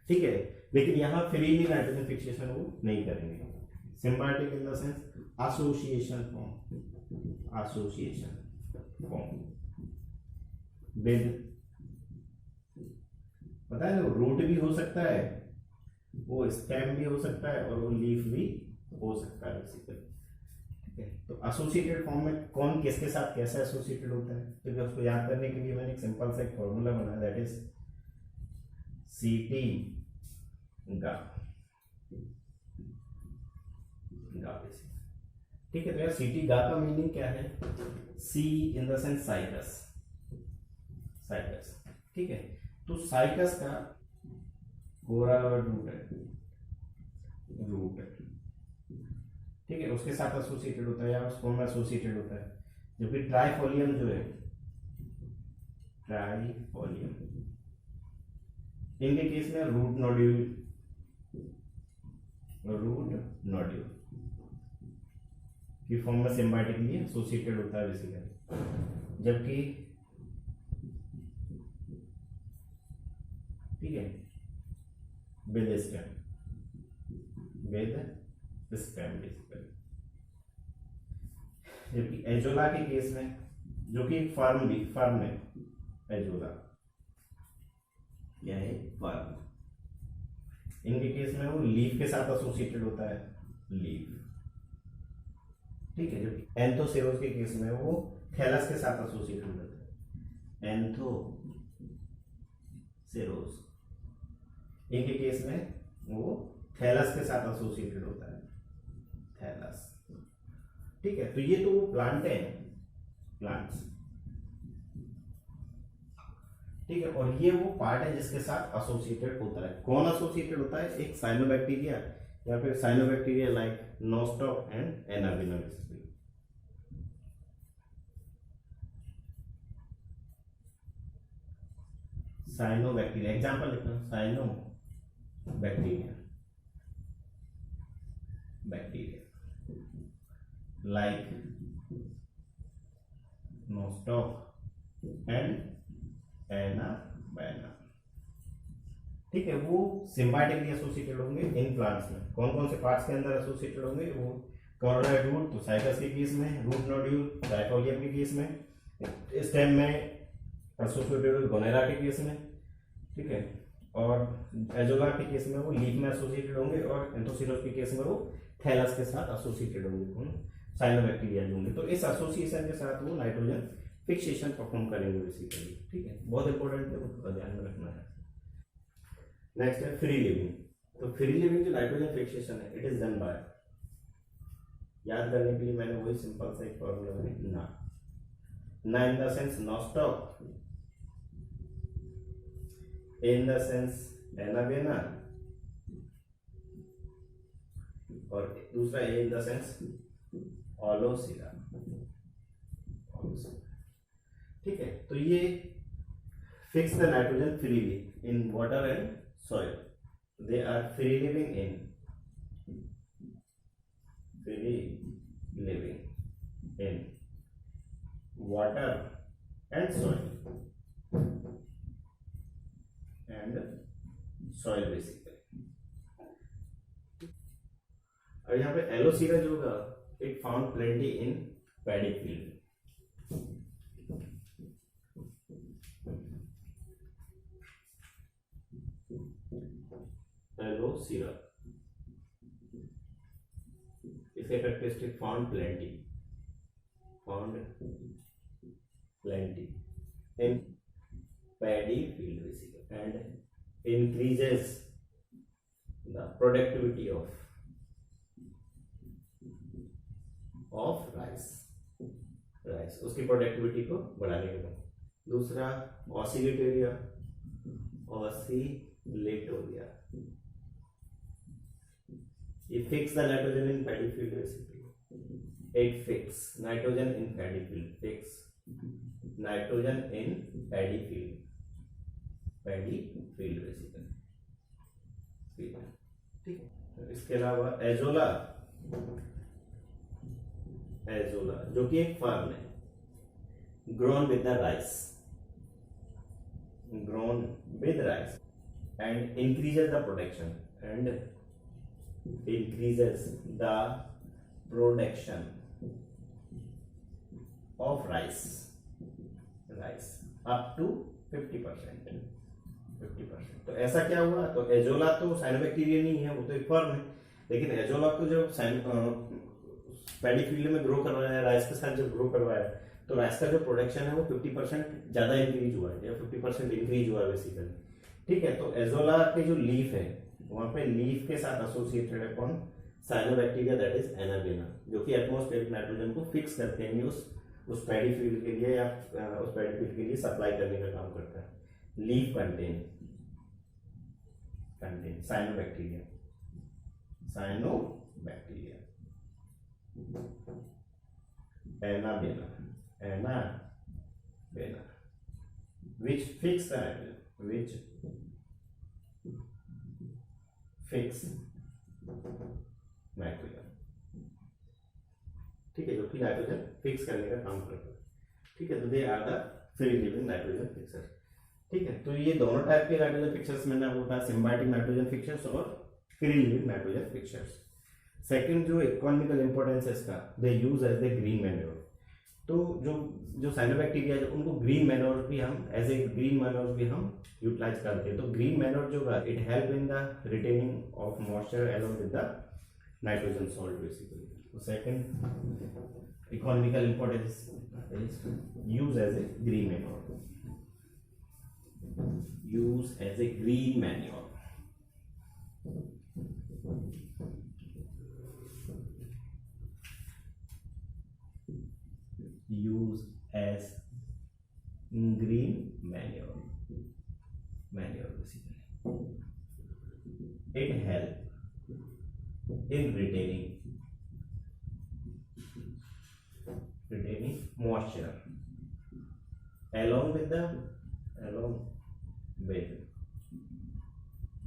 ठीक है, लेकिन यहाँ फ्रीली नाइट्रोजन फिक्सेशन वो नहीं करेंगे। Symbiotic in the sense association form with, पता है, रूट भी हो सकता है, वो स्टेम भी हो सकता है, और वो लीफ भी हो सकता है बेसिकली। ठीक है, तो एसोसिएटेड फॉर्म में कौन किसके साथ कैसे एसोसिएटेड होता है, क्योंकि उसको याद करने के लिए मैंने एक सिंपल सा एक फॉर्मूला बनाया, दैट इज Ct गा। ठीक है, तो यार Ct गा का मीनिंग क्या है, C in the sense cycas. ठीक है, तो साइकस का गोरा रूट है, ठीक है, उसके साथ एसोसिएटेड होता है या उस फॉर्म में एसोसिएटेड होता है। जबकि ट्राइफोलियम जो है, ट्राइफोलियम इनके केस में रूट नोड्यूल की फॉर्म में सिम्बायोटिकली एसोसिएटेड होता है बेसिकली। जबकि ठीक है, विद स्टेम बेसिकली। जबकि एजोला के केस में, जो कि फर्म है, एजोला यह है फर्म, इनके केस में वो लीफ के साथ एसोसिएटेड होता है, लीफ। ठीक है, जबकि एंथोसेरोस के केस में वो थैलस के साथ एसोसिएटेड होता है, एंथोसेरोस इनके केस में वो थैलस के साथ एसोसिएटेड होता है, थैलस। ठीक है, तो ये तो वो प्लांट्स। ठीक है, और ये वो पार्ट है जिसके साथ एसोसिएटेड होता है। कौन एसोसिएटेड होता है, एक साइनोबैक्टीरिया या फिर cyanobacteria like Nostoc and Anabaena. Cyanobacteria example लिखना, साइनोबैक्टीरिया like nostoc and एनाबैना। ठीक है, वो सिम्बायोटिकली एसोसिएटेड होंगे इन प्लांट्स में। कौन कौन से पार्ट्स के अंदर एसोसिएटेड होंगे, वो कॉर्डोइड रूट तो साइकस के केस में, रूट नोड्यूल ट्राइफोलियम के केस में, स्टेम में एसोसिएटेड गोनेरा के केस में। ठीक है, और एजोला के केस में वो लीफ में एसोसिएटेड होंगे, और एंथोसिरोस के केस में वो थैलस के साथ एसोसिएटेड होंगे साइनोबैक्टीरिया होंगे। तो इस एसोसिएशन के साथ वो नाइट्रोजन फिक्सेशन परफॉर्म करेंगे बेसिकली। ठीक है, बहुत इंपॉर्टेंट है, उसको ध्यान में रखना है। नेक्स्ट है फ्री लिविंग। तो फ्री लिविंग जो नाइट्रोजन फिक्सेशन है, इट इज डन बाय, याद करने के लिए मैंने वही सिंपल सा एक फॉर्मूला बनाया, ना इन the sense Nostoc, in the sense anabaena, और दूसरा ए इन द सेंस ओलोसिरा। ठीक है, तो ये fix the nitrogen freely in water and soil. They are free living in water and soil basically। और यहाँ पे एलोसीरा जो होगा it found plenty in paddy field. Aulosira इसके characteristic found plenty in paddy field basically and increases the productivity of rice उसकी productivity को बढ़ाने के लिए। दूसरा ऑसिलेटोरिया ये fix the nitrogen in paddy field basically. It fix nitrogen in paddy field, fix nitrogen in paddy field basically. ठीक है, इसके अलावा एजोला जो कि एक फर्न है, grown with rice and increases the production of rice up to 50%। तो ऐसा क्या हुआ, तो एजोला तो साइनोबैक्टीरिया नहीं है, वो तो एक फर्म है, लेकिन एजोला को जब पैडी फील्ड में ग्रो करवाया, राइस के साथ जब ग्रो करवाया, तो राइस का जो प्रोडक्शन है वो 50% ज्यादा इंक्रीज हुआ है, या 50% इंक्रीज हुआ है बेसिकली। ठीक है, तो एजोला के जो लीफ है वहां पे लीफ के साथ एसोसिएटेड है कौन, साइनोबैक्टीरिया दैट इज एनाबेना, जो कि एटमॉस्फेरिक नाइट्रोजन को फिक्स करते हैं उस पैडी फील्ड के लिए या उस पैडी फील्ड के लिए सप्लाई करने का काम करता है। Leaf contain cyanobacteria anabaena which fix nitrogen. ठीक है, जो कि नाइट्रोजन फिक्स करने का काम करता है। ठीक है, तो they are the free living nitrogen fixer. ठीक है, तो ये दोनों टाइप के नाइट्रोजन फिक्सर्स मैंने आपको बताया, सिम्बायोटिक नाइट्रोजन फिक्सर्स और free living nitrogen fixers. Second जो इकोनॉमिकल इंपॉर्टेंस है इसका, they use as the green manure. तो जो साइनोबैक्टीरिया है उनको ग्रीन मैन्योर भी हम यूटिलाइज करते हैं। तो ग्रीन मैन्योर जो है it help in the retaining of moisture along with the nitrogen salt basically. तो second economical importance is use as a green manure, use as a green manure। use as green manure basically। it help in retaining moisture along with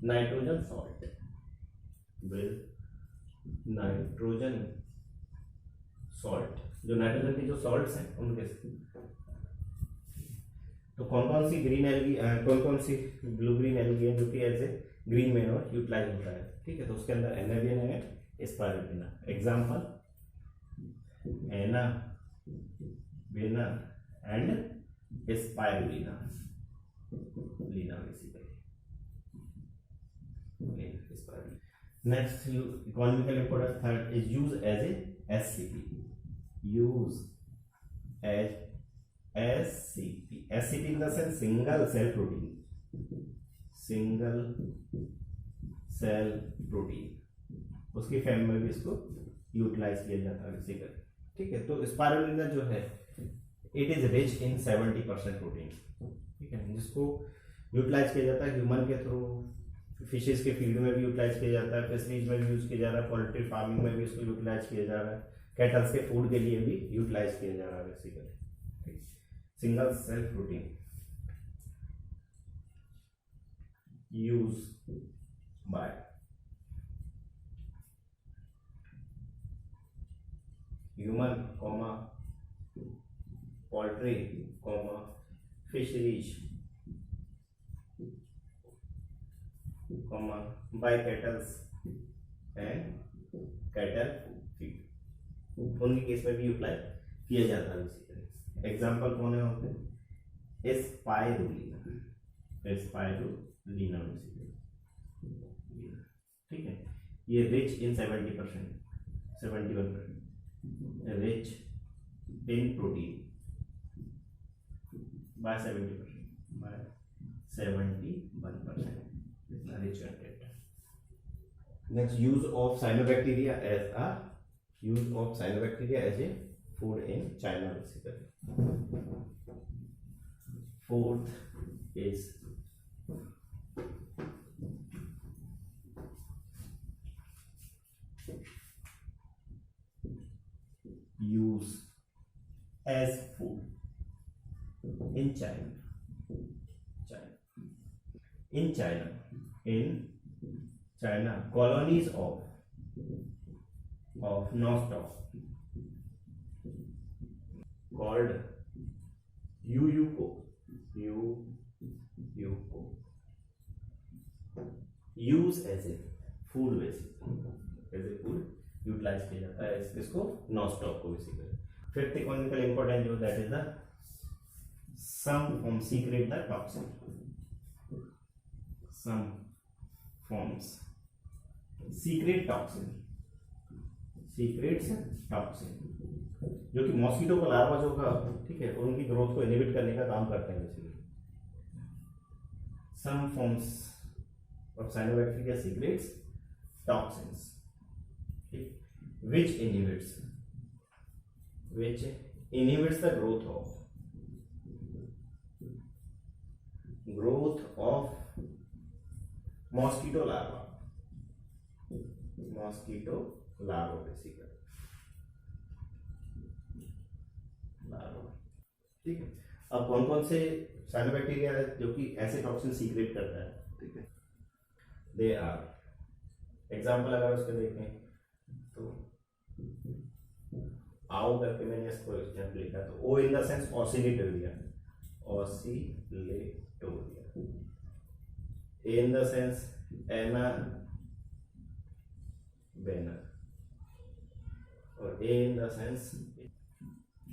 nitrogen salt, जो nitrogen के जो salts हैं उनके से। तो कौन सी green algae, कौन सी blue green algae है जो कि as a green manure utilise होता है। ठीक है, तो उसके अंदर एनाबेना है, spirulina. Example anabaena and spirulina basically. Next, economical importance third is used as a SCP. Use as SCP. SCP in the sense single cell protein. उसकी family में भी इसको यूटिलाइज किया जाता है बेसिकली। ठीक है, तो स्पाइरुलिना जो है it is rich in 70% protein. ठीक है, जिसको यूटिलाइज किया जाता है ह्यूमन के थ्रू, फिशेस के फीड में भी यूटिलाइज किया जाता है, फिशरीज में भी यूज किया जा रहा है, पोल्ट्री फार्मिंग में भी इसको यूटिलाइज किया जा रहा है, कैटल्स के फूड के लिए भी यूटिलाइज किया जा रहा है basically. Single cell protein use by human comma poultry comma fisheries comma by cattles and cattle feed, उनके केस में भी यूटिलाइज किया जाता है बेसिकली। एग्जांपल कौन है वहाँ पे? स्पाइरुलिना, स्पाइरुलिना बेसिकली, ठीक है। ये rich in 70%, 71% rich in protein by 70%, by 71%, इतना रिच कंटेंट है। Next, use of cyanobacteria as a food in China basically. Fourth is use as food in China. In China, colonies of nostoc called Yuyuko use as a food basically, utilise किया जाता है इसको nostoc को basically. Fifth economical important जो that is the some form secrete the toxin, some forms secrete toxin जो कि mosquito का larva जो का, ठीक है, उनकी ग्रोथ को इनहिबिट करने का काम करते हैं basically. Some forms of cyanobacteria secretes toxins which inhibits the growth of mosquito larva basically, ठीक है। अब कौन कौन से साइनोबैक्टीरिया है जो कि ऐसे टॉक्सिन सीक्रेट करता है, ठीक है। दे आर, एग्जाम्पल अगर उसके देखें तो आओ करके मैंने इसको एग्जाम्पल लिखा, तो O in the sense oscillatoria, A in the sense anabaena, और A in the sense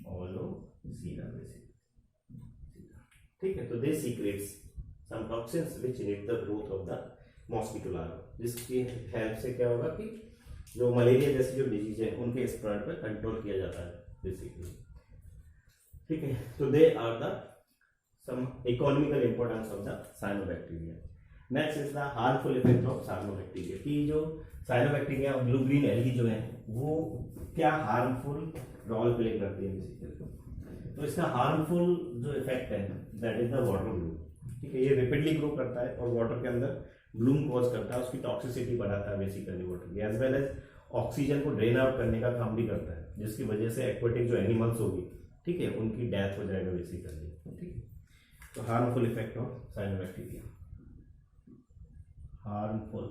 aulosira basically, ठीक है। तो they secrets some toxins which inhibit the growth of the mosquito larva, जिसकी हेल्प से क्या होगा कि जो मलेरिया जैसी जो डिजीज है उनके स्प्रेड पे कंट्रोल किया जाता है बेसिकली, ठीक है। तो they are the some economical importance of the cyanobacteria. Next is the harmful effect of cyanobacteria, कि जो साइनोबैक्टीरिया ब्लू ग्रीन एल्गी जो है वो क्या हार्मफुल रोल प्ले करती है बेसिकली। तो इसका हार्मफुल जो इफेक्ट है that is the water Bloom, ठीक है। ये रेपिडली ग्रो करता है और वाटर के अंदर ब्लूम कॉज करता है, उसकी टॉक्सिसिटी बढ़ाता है बेसिकली वाटर की, एज वेल एज ऑक्सीजन को ड्रेन आउट करने का काम भी करता है, जिसकी वजह से एक्वेटिक जो एनिमल्स होगी, ठीक है, उनकी डेथ हो जाएगा बेसिकली, ठीक है। तो harmful effect of cyanobacteria, harmful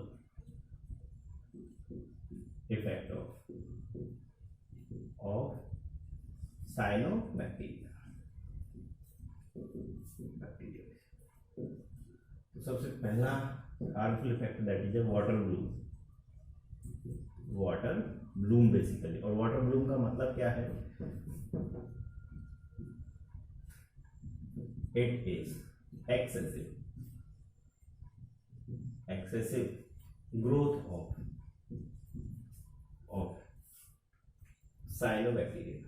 effect of cyanobacteria. तो सबसे पहला harmful effect that is water Bloom basically. और वाटर ब्लूम का मतलब क्या है? It is excessive growth of cyanobacteria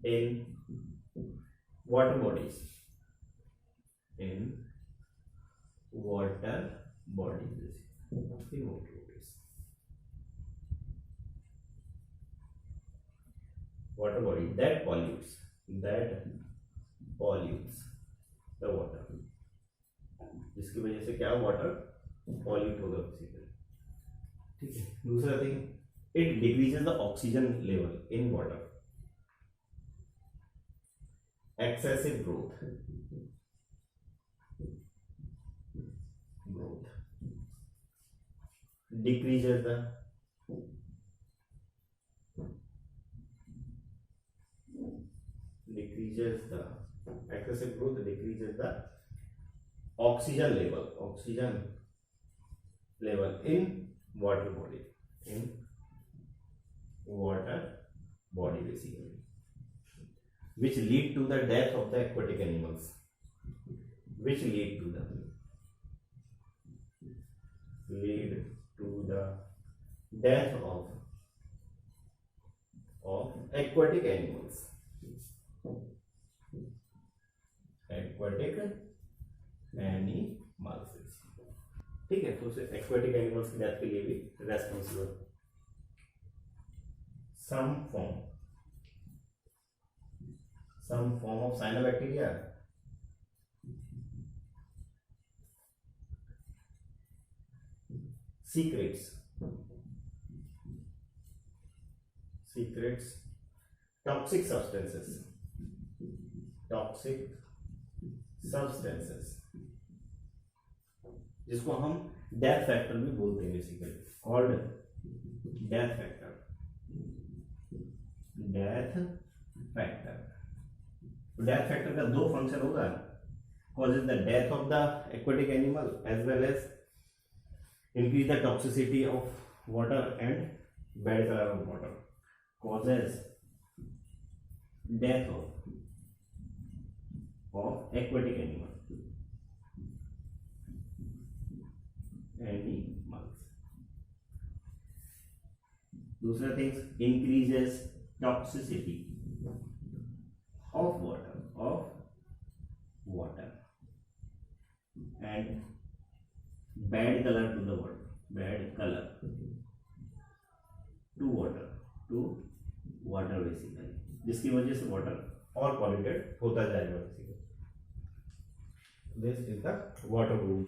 in water bodies, water body that pollutes the water, जिसकी वजह से क्या वाटर पॉल्यूट होगा बेसिकली। ठीक है। दूसरा thing, it decreases the oxygen level in water, excessive growth decreases the excessive growth decreases the oxygen level in water body basically, which lead to the death of the aquatic animals, which lead to the death of aquatic animals, ठीक है। तो सिर्फ aquatic animals की death के लिए भी responsible some form of cyanobacteria, secretes toxic substances, जिसको हम डेथ फैक्टर भी बोलते हैं basically, called death factor. Death factor का दो फंक्शन होगा, causes the death of the aquatic animal as well as increase the toxicity of water and bad color of water, causes death of aquatic animals. दूसरा things, increases toxicity of water and bad color to the water, to water basically, जिसकी वजह से water और polluted होता जाएगा basically. This is the water Bloom.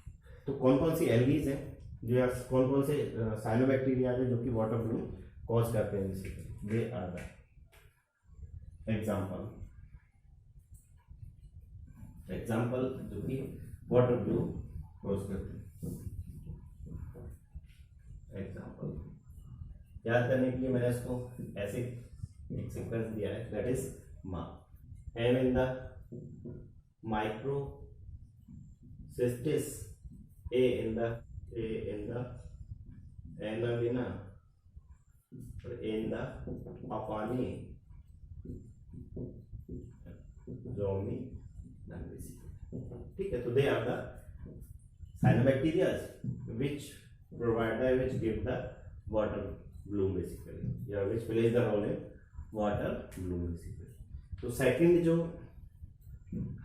तो कौन कौन सी एल्गीज हैं जो, या कौन कौन से साइनोबैक्टीरिया है जो कि वाटर ब्लूम कॉज करते हैं basically, they are the example जो कि वाटर ब्लूम कॉज करते हैं। एग्जांपल याद करने के लिए मैंने इसको ऐसे एक सीक्वेंस दिया है, that is M in the microcystis, A in the annulina, in the papani zomi, ठीक है। तो they are the cyanobacteria which give the water bloom basically, या which plays the role in water bloom basically। तो second जो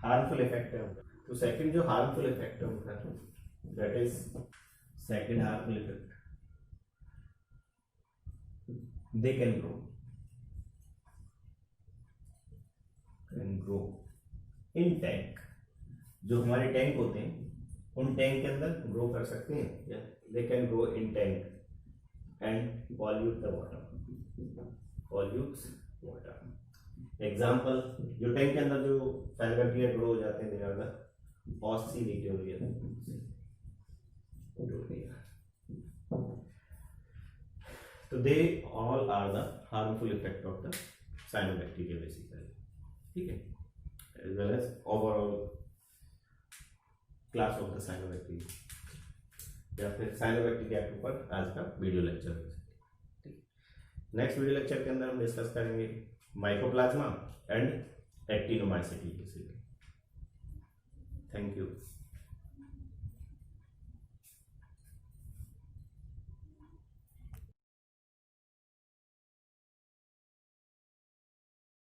harmful effect है उनका, that is second harmful effect, they can grow in tank. जो हमारे tank होते हैं उन टैंक के अंदर ग्रो कर सकते हैं, they can grow in tank and pollute the water, example, जो टैंक के अंदर जो साइनोबैक्टीरिया ग्रो हो जाते हैं, ऑस्सीलिटोरिया, तो they all are the harmful effect of the cyanobacteria basically, ठीक है, as well as overall class of the cyanobacteria, या फिर साइनोबैक्टीरिया के ऊपर आज का video lecture. Next video lecture के अंदर हम डिस्कस करेंगे mycoplasma and actinomycete. Thank you.